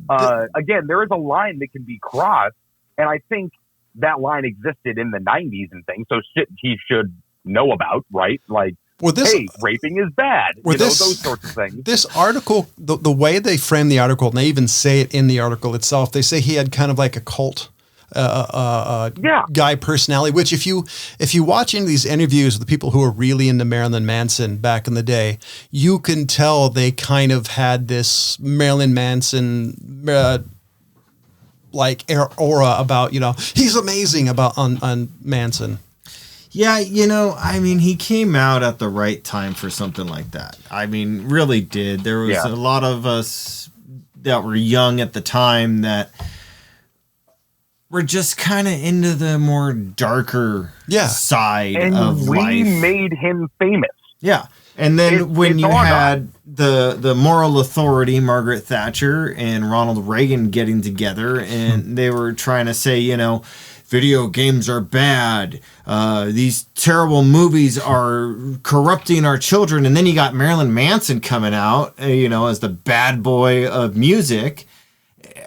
Again, there is a line that can be crossed, and I think that line existed in the 90s and things, so shit he should know about, right? Like, hey, raping is bad. Those sorts of things. This article, the way they frame the article, and they even say it in the article itself, they say he had kind of like a cult guy personality, which if you watch any of these interviews with the people who were really into Marilyn Manson back in the day, you can tell they kind of had this Marilyn Manson aura about, he's amazing about on Manson. Yeah, he came out at the right time for something like that. I mean, really did. There was a lot of us that were young at the time that were just kind of into the more darker side of life. And we made him famous. Yeah. And then when you had the moral authority, Margaret Thatcher and Ronald Reagan getting together, and they were trying to say, video games are bad. These terrible movies are corrupting our children. And then you got Marilyn Manson coming out, as the bad boy of music.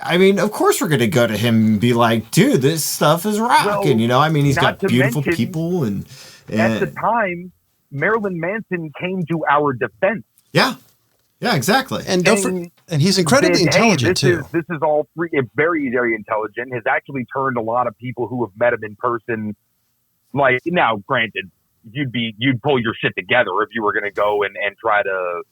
I mean, of course we're going to go to him and be like, dude, this stuff is rocking. He's got beautiful people. And at the time, Marilyn Manson came to our defense. Yeah. Yeah, exactly. And he's incredibly intelligent too. This is all very, very intelligent. Has actually turned a lot of people who have met him in person. Like, now, granted, you'd pull your shit together if you were going to go and try to,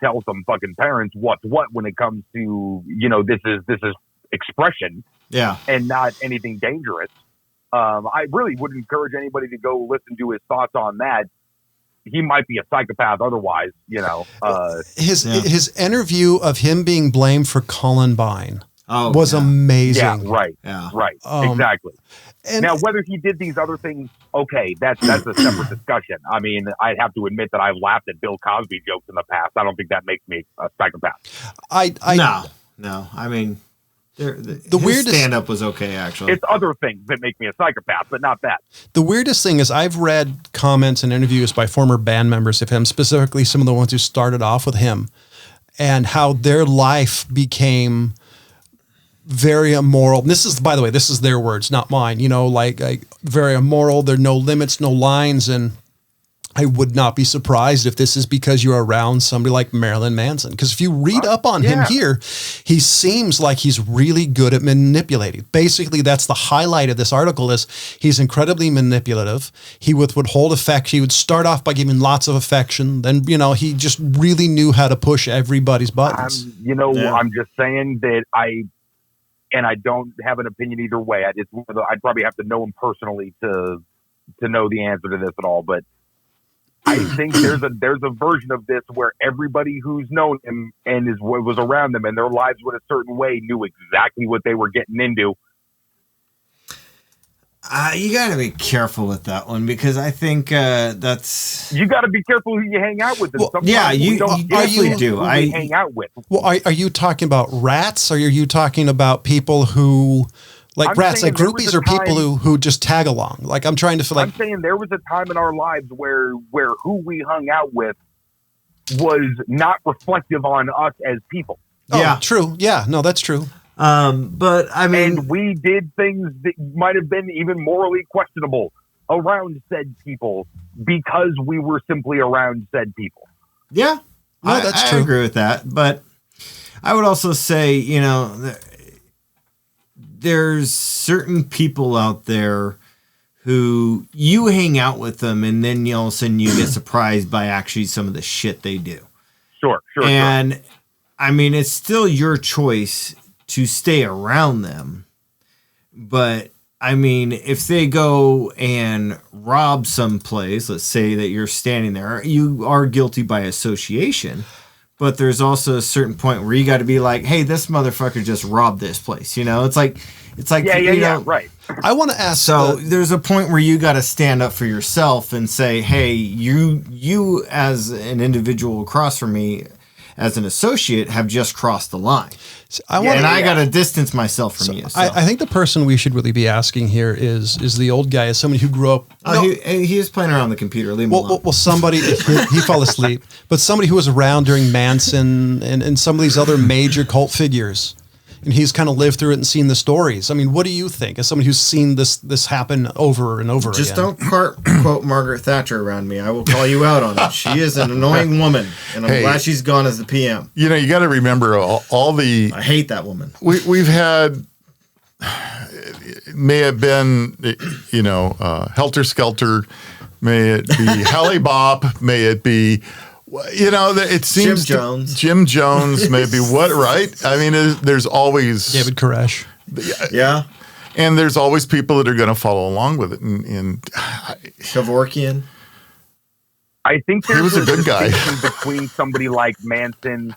tell some fucking parents what's what when it comes to, this is expression, and not anything dangerous. I really would encourage anybody to go listen to his thoughts on that. He might be a psychopath otherwise, His interview of him being blamed for Columbine was amazing. Yeah, right. Exactly. And now, whether he did these other things, okay, that's a separate discussion. I mean, I'd have to admit that I've laughed at Bill Cosby jokes in the past. I don't think that makes me a psychopath. No. I mean, the weirdest stand-up was okay, actually. It's other things that make me a psychopath, but not that. The weirdest thing is I've read comments and interviews by former band members of him, specifically some of the ones who started off with him, and how their life became very immoral. This is, by the way, this is their words, not mine. Like very immoral. There are no limits, no lines, and I would not be surprised if this is because you're around somebody like Marilyn Manson. Because if you read up on him here, he seems like he's really good at manipulating. Basically, that's the highlight of this article is he's incredibly manipulative. He would hold affection. He would start off by giving lots of affection. Then, he just really knew how to push everybody's buttons. I'm just saying that I don't have an opinion either way. I'd probably have to know him personally to know the answer to this at all. But I think there's a version of this where everybody who's known him and was around them and their lives went a certain way knew exactly what they were getting into. You got to be careful with that one because I think that's... You got to be careful who you hang out with. You definitely do. I hang out with. Well, are you talking about rats or are you talking about people who... Like rats, like groupies are people who just tag along. Like I'm trying to feel like... I'm saying there was a time in our lives where who we hung out with was not reflective on us as people. Yeah, true. Yeah, no, that's true. But I mean... And we did things that might have been even morally questionable around said people because we were simply around said people. Yeah, no, that's true. I agree with that. But I would also say, there's certain people out there who you hang out with them and then all of a sudden you get surprised by actually some of the shit they do. Sure. And I mean, it's still your choice to stay around them. But I mean, if they go and rob someplace, let's say that you're standing there, you are guilty by association. But there's also a certain point where you got to be like, hey, this motherfucker just robbed this place. It's like, right. I want to ask. So there's a point where you got to stand up for yourself and say, hey, you as an individual across from me, as an associate, have just crossed the line. I got to distance myself from you. So. I think the person we should really be asking here is the old guy, is somebody who grew up. He was playing around the computer. Leave him alone. Well, somebody he fell asleep, but somebody who was around during Manson and some of these other major cult figures, and he's kind of lived through it and seen the stories. I mean, what do you think as somebody who's seen this happen over and over again? Just don't quote Margaret Thatcher around me. I will call you out on it. She is an annoying woman, and I'm glad she's gone as the PM. You got to remember all the... I hate that woman. We've had... May have been, Helter Skelter. May it be Helly Bop. May it be... it seems Jim Jones, maybe right? I mean, there's always David Koresh. Yeah. And there's always people that are going to follow along with it. And Kevorkian. I think he was a good guy between somebody like Manson.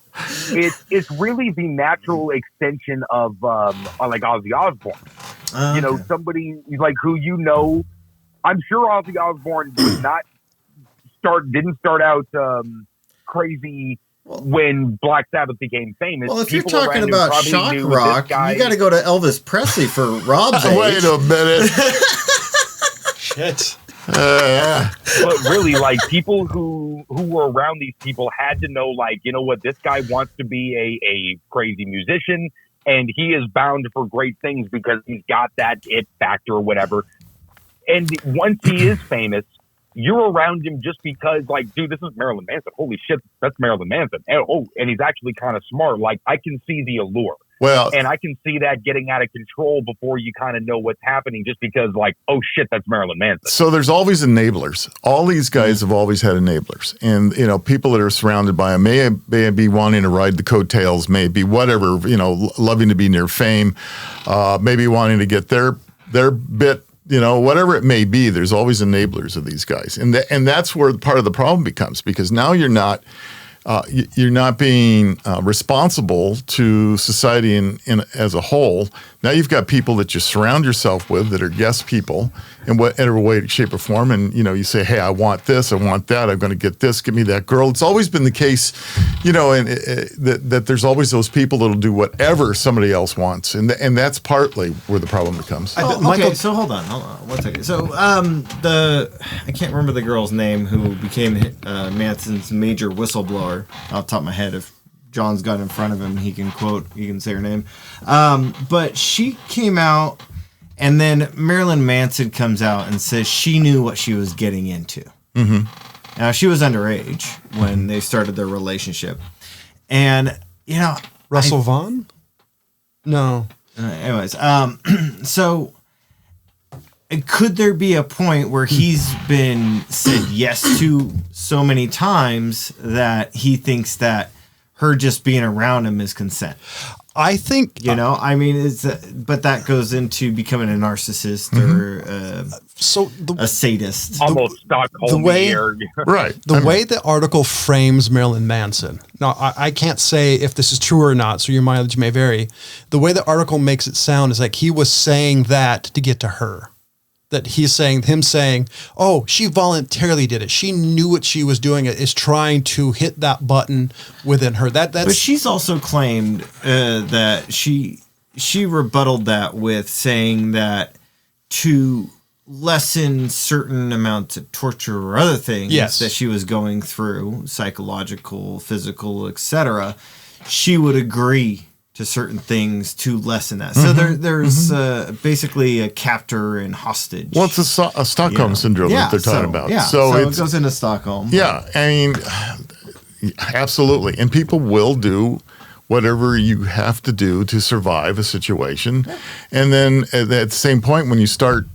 It's really the natural extension of like Ozzy Osbourne. Okay. Somebody like who I'm sure Ozzy Osbourne didn't start out crazy when Black Sabbath became famous. Well, if you're talking about shock rock, you got to go to Elvis Presley for Rob's age. Wait a minute. Shit. But really, like people who were around these people had to know, like, what, this guy wants to be a crazy musician, and he is bound for great things because he's got that it factor or whatever. And once he is famous, you're around him just because, like, dude, this is Marilyn Manson. Holy shit, that's Marilyn Manson. And he's actually kind of smart. Like, I can see the allure. Well, and I can see that getting out of control before you kind of know what's happening, just because, like, oh shit, that's Marilyn Manson. So there's always enablers. All these guys have always had enablers, and people that are surrounded by them may be wanting to ride the coattails, maybe whatever, loving to be near fame, maybe wanting to get their bit. Whatever it may be, there's always enablers of these guys, and that's where part of the problem becomes, because now you're not being responsible to society in as a whole. Now you've got people that you surround yourself with that are yes people in whatever way, shape, or form, and you say, hey, I want this, I want that, I'm going to get this, give me that girl. It's always been the case, and that there's always those people that'll do whatever somebody else wants, and that's partly where the problem becomes. Okay, so hold on 1 second. So I can't remember the girl's name who became Manson's major whistleblower off the top of my head. If John's got it in front of him, he can say her name. But she came out, and then Marilyn Manson comes out and says she knew what she was getting into. Mm-hmm. Now, she was underage when they started their relationship. And, Russell Vaughn? No. Anyways, so could there be a point where he's been said yes to so many times that he thinks that her just being around him is consent? I think, but that goes into becoming a narcissist or a sadist. Almost Stockholm area. Right. The way the article frames Marilyn Manson. Now, I can't say if this is true or not, so your mileage may vary. The way the article makes it sound is like he was saying that to get to her. That he's saying, oh, she voluntarily did it. She knew what she was doing. Is trying to hit that button within her. But she's also claimed that she rebutted that with saying that to lessen certain amounts of torture or other things that she was going through, psychological, physical, etc., she would agree to certain things to lessen that. So there's basically a captor and hostage. Well, it's a Stockholm syndrome that they're talking about. Yeah, so it goes into Stockholm. Yeah, I mean, absolutely. And people will do whatever you have to do to survive a situation. Yeah. And then at the same point, when you start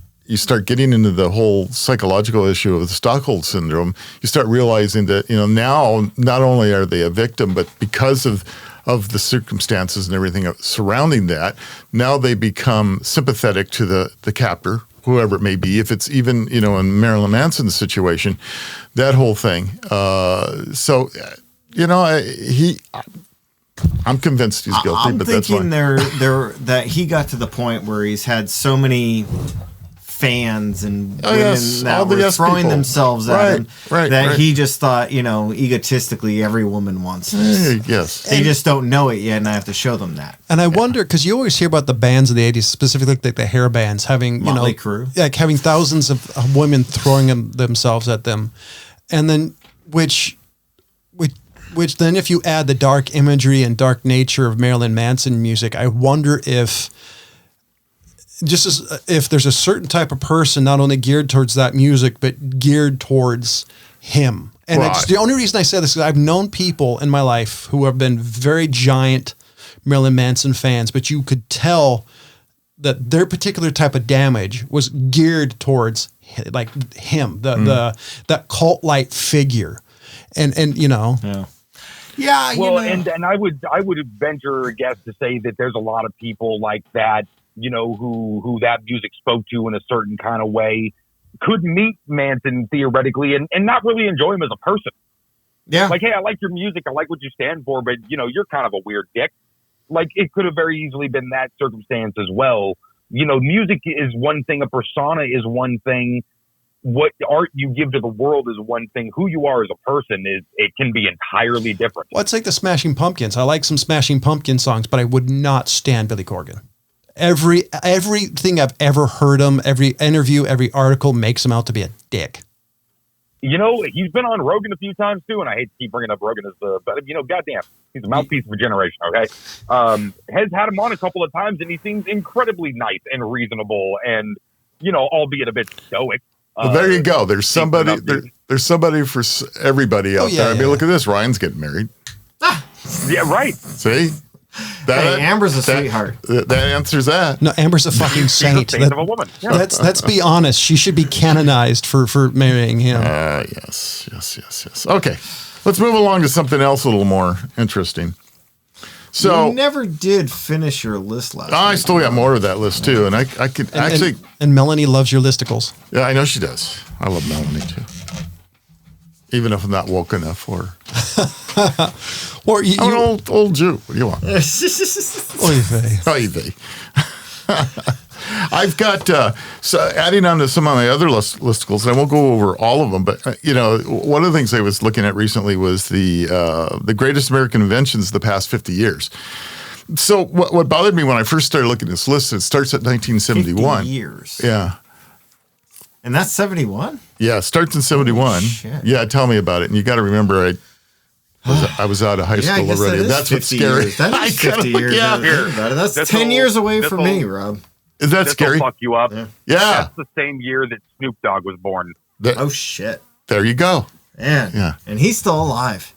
getting into the whole psychological issue of the Stockholm syndrome, you start realizing that, now not only are they a victim, but because of the circumstances and everything surrounding that, now they become sympathetic to the captor, whoever it may be. If it's even, in Marilyn Manson's situation, that whole thing. I'm convinced he's guilty, but that's fine. I'm thinking that he got to the point where he's had so many fans and women that were throwing themselves at him that he just thought, egotistically, every woman wants this. Yes. They just don't know it yet, and I have to show them that. And I wonder, because you always hear about the bands of the 80s, specifically like the hair bands, having, Motley Crue. Like having thousands of women throwing themselves at them. And then, which then if you add the dark imagery and dark nature of Marilyn Manson music, I wonder if there's a certain type of person not only geared towards that music, but geared towards him. And the only reason I say this is I've known people in my life who have been very giant Marilyn Manson fans, but you could tell that their particular type of damage was geared towards like him, that cult-like figure. And Yeah. Well, and I would venture a guess to say that there's a lot of people like that, who that music spoke to in a certain kind of way, could meet Manson theoretically and not really enjoy him as a person. Yeah. Like, hey, I like your music, I like what you stand for, but you're kind of a weird dick. Like, it could have very easily been that circumstance as well. Music is one thing, a persona is one thing. What art you give to the world is one thing. Who you are as a person it can be entirely different. Well, it's like the Smashing Pumpkins. I like some Smashing Pumpkin songs, but I would not stand Billy Corgan. Everything I've ever heard him, every interview, every article makes him out to be a dick. He's been on Rogan a few times too, and I hate to keep bringing up Rogan but goddamn, he's a mouthpiece of a generation. Okay, has had him on a couple of times, and he seems incredibly nice and reasonable, and albeit a bit stoic. Well, there you go. There's somebody. There's somebody for everybody out there. I mean, look at this. Ryan's getting married. Yeah, right. See. Hey, Amber's a sweetheart. That answers that. No, Amber's a fucking saint. She's a saint of a woman. Yeah. Let's be honest. She should be canonized for marrying him. Yes. Okay, let's move along to something else a little more interesting. So you never did finish your list last week. I still got more of that list too, and I could actually. And Melanie loves your listicles. Yeah, I know she does. I love Melanie too. Even if I'm not woke enough for her. Or I'm an old Jew. What do you want? Oy vey. Oy vey. I've got, so adding on to some of my other listicles, and I won't go over all of them, but, one of the things I was looking at recently was the greatest American inventions of the past 50 years. So what bothered me when I first started looking at this list, it starts at 1971. 50 years. Yeah. And that's 71? Yeah, it starts in 71. Shit. Yeah, tell me about it. And you got to remember, I was out of high school already. That's what's scary. Years. That is 50 years. Yeah. That's 10 years away from me, Rob. Is that scary? Fuck you up. Yeah. That's the same year that Snoop Dogg was born. Oh, shit. There you go. Man. Yeah. And he's still alive.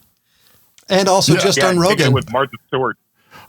And also just on Rogan. With Martha Stewart.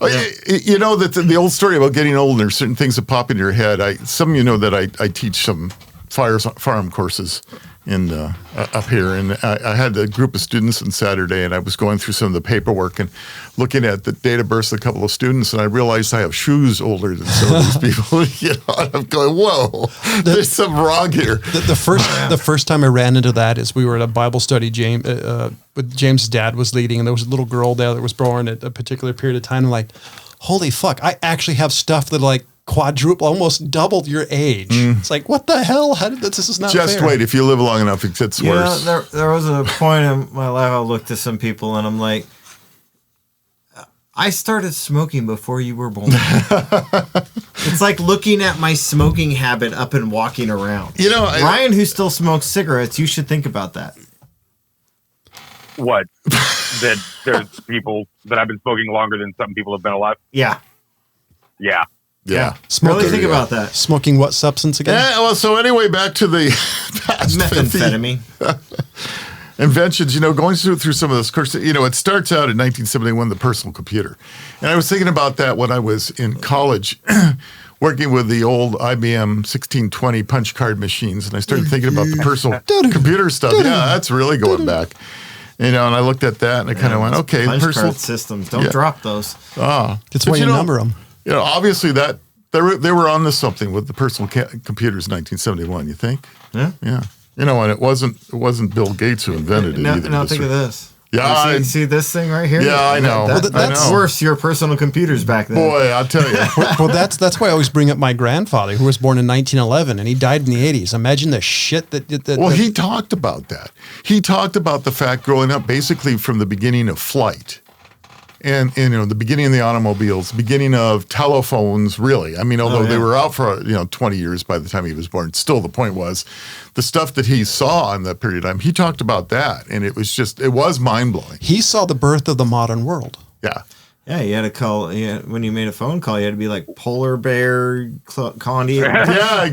Oh, yeah. You know that the old story about getting old and there's certain things that pop into your head. Some of you know that I teach some firearm courses in up here, and I had a group of students on Saturday, and I was going through some of the paperwork and looking at the date of birth of a couple of students, and I realized I have shoes older than some of these people. And I'm going, whoa, there's something wrong here. The first time I ran into that is we were at a Bible study. James' dad was leading, and there was a little girl there that was born at a particular period of time. I'm like, holy fuck! I actually have stuff that like quadruple, almost doubled your age. It's like, what the hell? How did this is not just fair. Wait, if you live long enough, it gets worse. There was a point in my life I looked at some people and I'm like, I started smoking before you were born. It's like looking at my smoking habit up and walking around. Ryan, who still smokes cigarettes, you should think about that. What? That there's people that I've been smoking longer than some people have been alive? Yeah. Yeah. Yeah. Really think about that. Smoking what substance again? Yeah, well, so anyway, back to the past methamphetamine inventions, going through some of this. Of course, it starts out in 1971, the personal computer. And I was thinking about that when I was in college, working with the old IBM 1620 punch card machines. And I started thinking about the personal computer stuff. Yeah, that's really going back. And I looked at that and I kind of went, okay, punch personal card systems. Don't drop those. That's why you number them. Obviously that they were onto something with the personal computers in 1971. You think? Yeah. Yeah. And it wasn't Bill Gates who invented it either. Now think of this. Yeah. See this thing right here? Yeah, I know. That's worse. Your personal computers back then. Boy, I'll tell you. Well, that's why I always bring up my grandfather, who was born in 1911, and he died in the 80s. Imagine the shit that. Well, he talked about that. He talked about the fact growing up basically from the beginning of flight. And the beginning of the automobiles, beginning of telephones, really. I mean, although they were out for 20 years by the time he was born, still the point was the stuff that he saw in that period of time. He talked about that, and it was mind blowing. He saw the birth of the modern world. Yeah. Yeah, you had to call. When you made a phone call, you had to be like Polar Bear, Condi,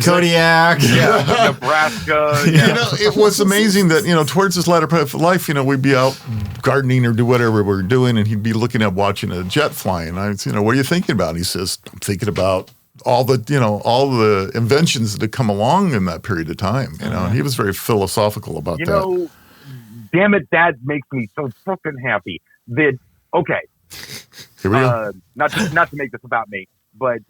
Kodiak, Nebraska. It was amazing that towards this latter part of life, we'd be out gardening or do whatever we were doing, and he'd be looking at watching a jet fly, and I what are you thinking about? And he says, I'm thinking about all the inventions that had come along in that period of time. And he was very philosophical about that. Damn it, that makes me so fucking happy. That okay. Here we go. Not to make this about me, but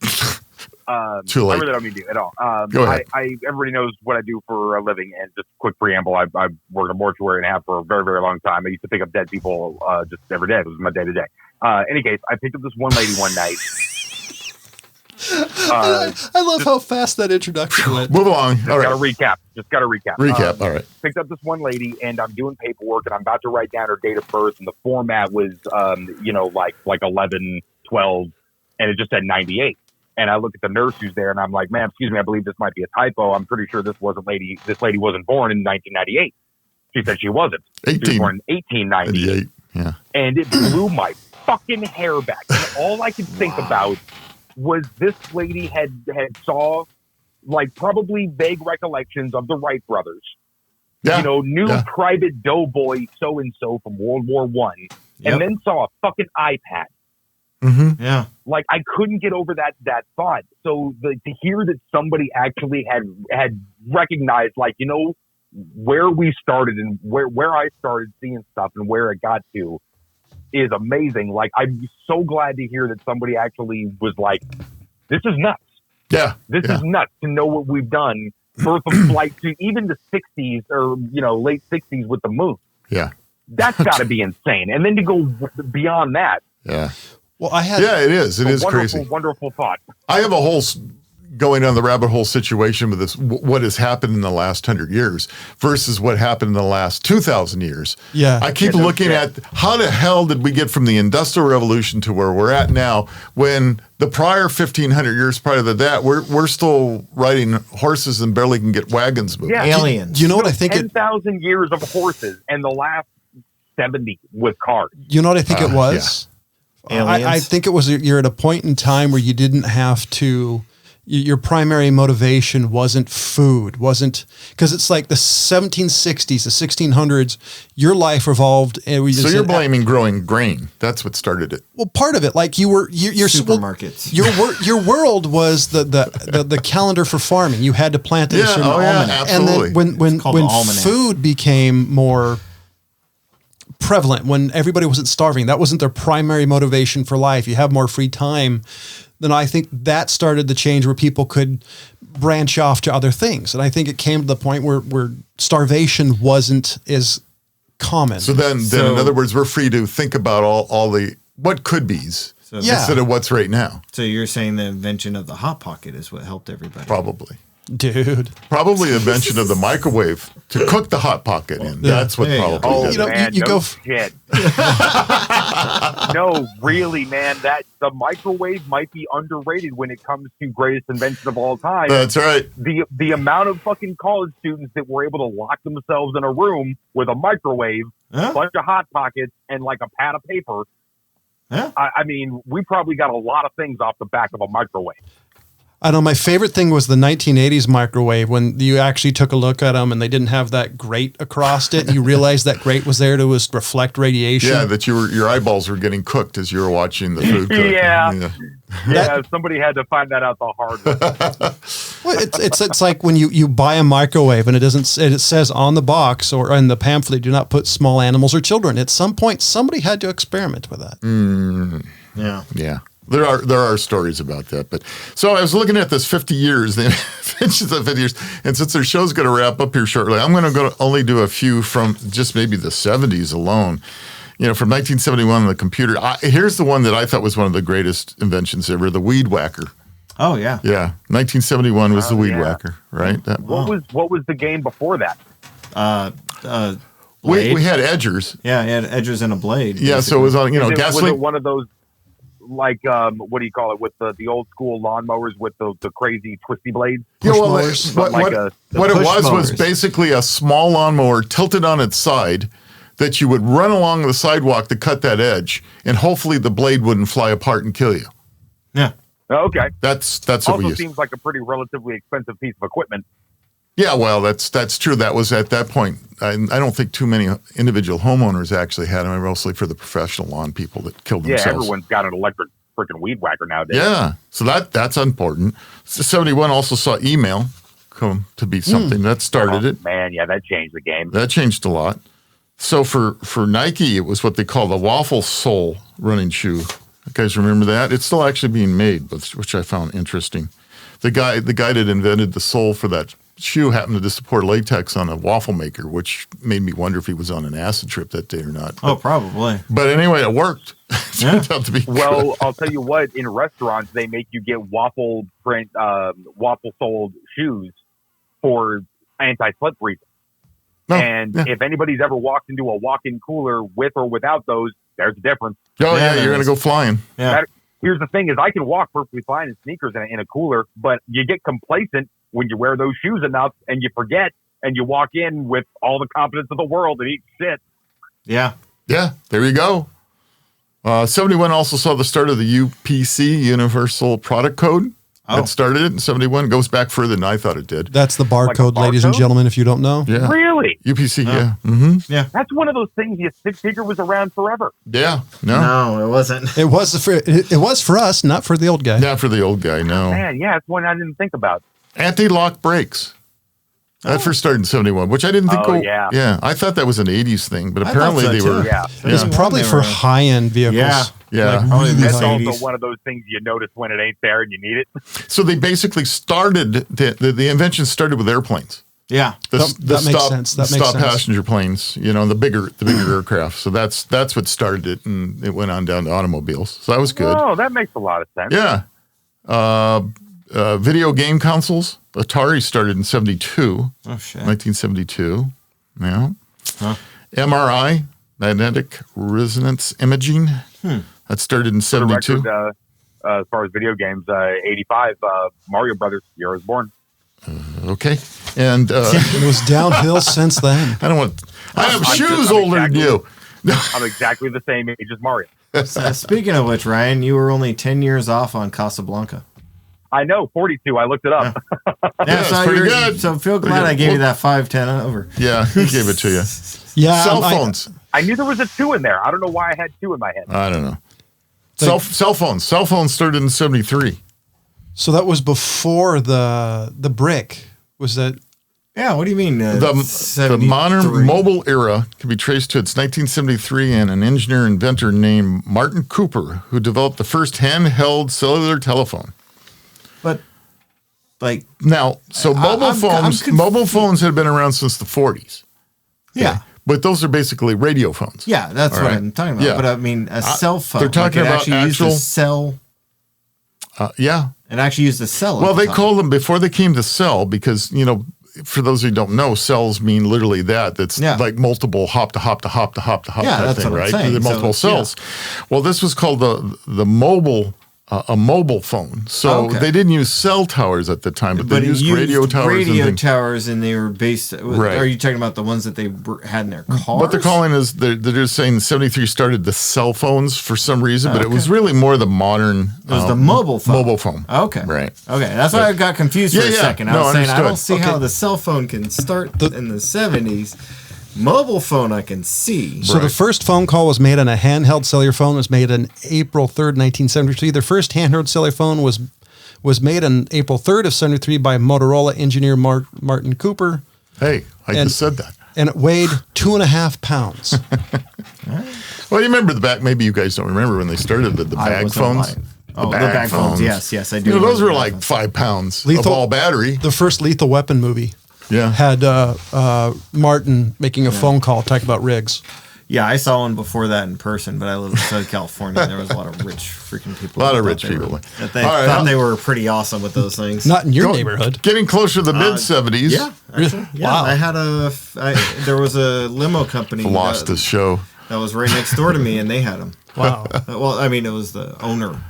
Too late. I really don't mean to at all. Go ahead. Everybody knows what I do for a living, and just a quick preamble. I worked in a mortuary and have for a very, very long time. I used to pick up dead people just every day. It was my day to day. Any case, I picked up this one lady one night. I love how fast that introduction went. Move along. All right. Just got to recap. Recap. All right. Picked up this one lady, and I'm doing paperwork, and I'm about to write down her date of birth, and the format was, like 11, 12, and it just said 98. And I look at the nurse who's there, and I'm like, "Ma'am, excuse me, I believe this might be a typo. I'm pretty sure this lady wasn't born in 1998." She said she wasn't. She was born in 1898. Yeah. And it blew my fucking hair back. And all I could think about was this lady had saw like probably vague recollections of the Wright brothers. Yeah. Private Doughboy so and so from World War I, and then saw a fucking iPad. Mm-hmm. Yeah. Like I couldn't get over that thought. So to hear that somebody actually had recognized, like, you know, where we started and where I started seeing stuff and where it got to is amazing. Like, I'm so glad to hear that somebody actually was like, this is nuts. Yeah. This is nuts to know what we've done. Birth of Flight to even the 60s or, you know, late 60s with the moon. Yeah. That's got to be insane. And then to go beyond that. Yeah. Well, I had. Yeah, it is. It is crazy. Wonderful thought. I have a whole going down the rabbit hole situation with this, what has happened in the last 100 years versus what happened in the last 2,000 years. Yeah. I keep looking at how the hell did we get from the Industrial Revolution to where we're at now when the prior 1,500 years prior to that, we're still riding horses and barely can get wagons moving. Yeah. Aliens. You know what I think? 10,000 years of horses and the last 70 with cars. You know what I think it was? Yeah. I think it was you're at a point in time where you didn't have to. Your primary motivation wasn't food, because it's like the 1760s, the 1600s. Your life revolved. And So you're blaming growing grain. That's what started it. Well, part of it, like your supermarkets. Your world was the calendar for farming. You had to plant in a certain almanac. Absolutely. And then when food became more prevalent, when everybody wasn't starving, that wasn't their primary motivation for life. You have more free time. Then I think that started the change where people could branch off to other things. And I think it came to the point where starvation wasn't as common. So then in other words, we're free to think about all the what could be's instead of what's right now. So you're saying the invention of the Hot Pocket is what helped everybody? Probably. Dude. Probably the invention of the microwave to cook the Hot Pocket in. That's what probably did. Man, you no go shit. No, really, man. That the microwave might be underrated when it comes to greatest invention of all time. That's right. The amount of fucking college students that were able to lock themselves in a room with a microwave, a bunch of Hot Pockets, and like a pad of paper. Yeah. I mean, we probably got a lot of things off the back of a microwave. I know my favorite thing was the 1980s microwave when you actually took a look at them and they didn't have that grate across it. You realized that grate was there to reflect radiation. Yeah, that your eyeballs were getting cooked as you were watching the food cook. Yeah, somebody had to find that out the hard way. Well, it's like when you buy a microwave and it says on the box or in the pamphlet, do not put small animals or children. At some point, somebody had to experiment with that. Yeah. There are stories about that, but so I was looking at this 50 years, the inventions of 50 years, and since their show's going to wrap up here shortly, I'm going to only do a few from just maybe the 70s alone. You know, from 1971, the computer. Here's the one that I thought was one of the greatest inventions ever: the weed whacker. Oh yeah, yeah. 1971 was the weed whacker, right? What was the game before that? We had edgers. Yeah, it had edgers and a blade. Yeah, so it was on gasoline. Was it one of those? Like what do you call it with the old school lawnmowers with the crazy twisty blades? What it was basically a small lawnmower tilted on its side that you would run along the sidewalk to cut that edge, and hopefully the blade wouldn't fly apart and kill you. Yeah. Okay. That's what we used. Also seems like a pretty relatively expensive piece of equipment. Yeah, well, that's true. That was at that point. I don't think too many individual homeowners actually had them. Mostly for the professional lawn people that killed themselves. Yeah, everyone's got an electric freaking weed whacker nowadays. Yeah, so that's important. 71 also saw email come to be something that started it. Man, yeah, that changed the game. That changed a lot. So for Nike, it was what they call the waffle sole running shoe. You guys remember that? It's still actually being made, which I found interesting. The guy that invented the sole for that shoe happened to just pour latex on a waffle maker, which made me wonder if he was on an acid trip that day or not. Oh, probably. But anyway, it worked. It turned out to be good. I'll tell you what, in restaurants, they make you get waffle soled shoes for anti-slip reasons. If anybody's ever walked into a walk-in cooler with or without those, there's a difference. Oh, yeah, you're going to go flying. Yeah. Here's the thing is I can walk perfectly fine in sneakers in a cooler, but you get complacent when you wear those shoes enough and you forget and you walk in with all the confidence of the world and eat shit. Yeah. Yeah, there you go. 71 also saw the start of the UPC, Universal Product Code. That started it in 71. Goes back further than I thought it did. That's the barcode, ladies and gentlemen, if you don't know. Yeah. Really? UPC, yeah. Mm-hmm. Yeah. That's one of those things you figure was around forever. Yeah. No. No, it wasn't. It was for us, not for the old guy. Not for the old guy, no. Man, yeah, it's one I didn't think about. Anti-lock brakes. That first started in 71, which I didn't think. Yeah, I thought that was an 80s thing, but apparently they were. Yeah. It's probably for high-end vehicles. Yeah. Like Probably really That's high. also one of those things you notice when it ain't there and you need it. So they basically started, the invention started with airplanes. Yeah. That makes sense. That makes sense. Passenger planes, the bigger aircraft. So that's what started it, and it went on down to automobiles. So that was good. Oh, that makes a lot of sense. Yeah. Video game consoles. Atari started in 72. Oh, shit. 1972. Yeah. Huh. MRI, magnetic resonance imaging. That started in 72. Record, as far as video games, 85, Mario Brothers, year I was born. Okay. And It was downhill since then. I have shoes older than you. I'm exactly the same age as Mario. Speaking of which, Ryan, you were only 10 years off on Casablanca. I know, 42. I looked it up. Yeah, so it's pretty good. So feel glad I gave you that 5-10 over. Yeah, he gave it to you. Yeah. Cell phones. I knew there was a 2 in there. I don't know why I had 2 in my head. I don't know. Cell phones. Cell phones started in 73. So that was before the brick. Was that? Yeah, what do you mean? The modern mobile era can be traced to its 1973 and an engineer inventor named Martin Cooper, who developed the first handheld cellular telephone. But, like... Now, so mobile phones had been around since the 40s. Yeah. But those are basically radio phones. Yeah, that's what I'm talking about. Yeah. But I mean, a cell phone. They're talking about actually actual... used a cell. Yeah. It actually used a cell. Well, they called them, before they came to cell, because, for those who don't know, cells mean literally that. That's like multiple hop to hop to hop to hop to hop type thing, right? Saying. The multiple cells. Yeah. Well, this was called the mobile... a mobile phone. So they didn't use cell towers at the time, but they used radio towers. Radio towers, and they were based. Right. Are you talking about the ones that they had in their cars? What they're calling is they're just saying 73 started the cell phones for some reason, but it was really more the modern. It was the mobile phone. Mobile phone. Okay. Right. Okay. That's why I got confused for a second. I was saying understood. I don't see how the cell phone can start in the 70s. Mobile phone I can see. So the first phone call was made on a handheld cellular phone. Was made on April 3rd, 1973. The first handheld cellular phone was made on April 3rd of 73 by Motorola engineer Martin Cooper. Hey, I just said that. And it weighed 2.5 pounds. Well, you remember the back. Maybe you guys don't remember when they started the bag phones. Oh, the bag phones. Yes, I do. Those were like 5 pounds of all battery. The first Lethal Weapon movie. Yeah. Had Martin making a phone call talking about rigs. Yeah, I saw one before that in person, but I live in Southern California. There was a lot of rich freaking people. A lot of rich people. Thought they were pretty awesome with those things. Not in your neighborhood. Getting closer to the mid-70s. Yeah, actually. Yeah, wow. I had there was a limo company. Lost his show. That was right next door to me, and they had them. Wow. Well, I mean, it was the owner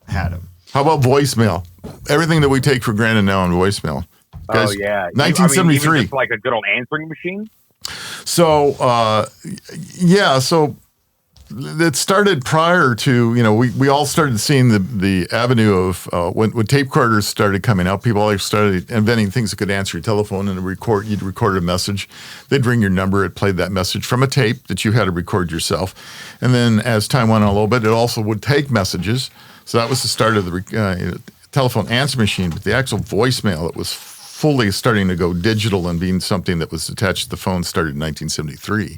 had them. How about voicemail? Everything that we take for granted now on voicemail. Guys, 1973. Even just like a good old answering machine. So, so it started prior to, we all started seeing the avenue of when tape recorders started coming out. People all started inventing things that could answer your telephone and you'd record a message. They'd ring your number. It played that message from a tape that you had to record yourself. And then as time went on a little bit, it also would take messages. So that was the start of the telephone answer machine. But the actual voicemail, it was fully starting to go digital and being something that was attached to the phone started in 1973,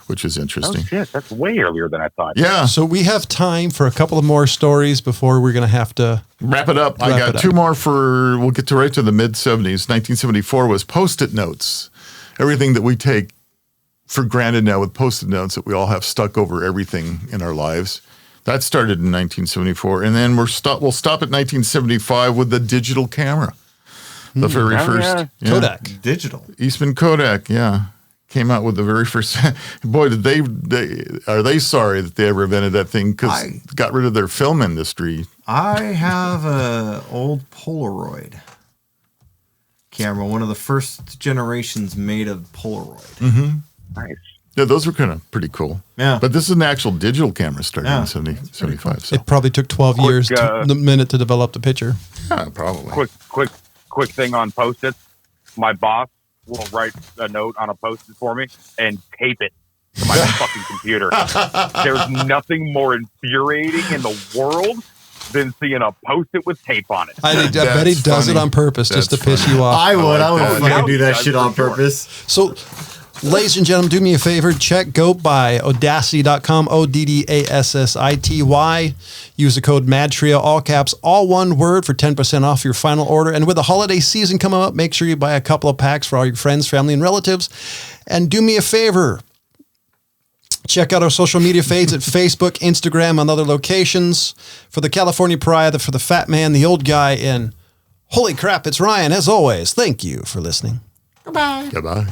which is interesting. Oh, shit. That's way earlier than I thought. Yeah. So we have time for a couple of more stories before we're going to have to wrap it up. I got two more we'll get to right to the mid-70s. 1974 was Post-it notes. Everything that we take for granted now with Post-it notes that we all have stuck over everything in our lives. That started in 1974. And then we'll stop at 1975 with the digital camera. The very first Kodak digital Eastman Kodak, came out with the very first. Boy, did they sorry that they ever invented that thing because it got rid of their film industry. I have a old Polaroid camera, one of the first generations made of Polaroid. Mm-hmm. Nice. Yeah, those were kind of pretty cool. Yeah. But this is an actual digital camera starting in 75. Cool. So. It probably took 12 years, the minute to develop the picture. Yeah, probably. Quick thing on Post-its. My boss will write a note on a Post-it for me and tape it to my fucking computer. There's nothing more infuriating in the world than seeing a Post-it with tape on it. I bet he does it on purpose just to piss you off. I would fucking do that shit on purpose. So, ladies and gentlemen, do me a favor. Go by Audacity.com, ODDASSITY. Use the code MadTrio, all caps, all one word, for 10% off your final order. And with the holiday season coming up, make sure you buy a couple of packs for all your friends, family, and relatives. And do me a favor. Check out our social media feeds at Facebook, Instagram, and other locations. For the California Pariah, for the Fat Man, the Old Guy, and holy crap, it's Ryan. As always, thank you for listening. Goodbye.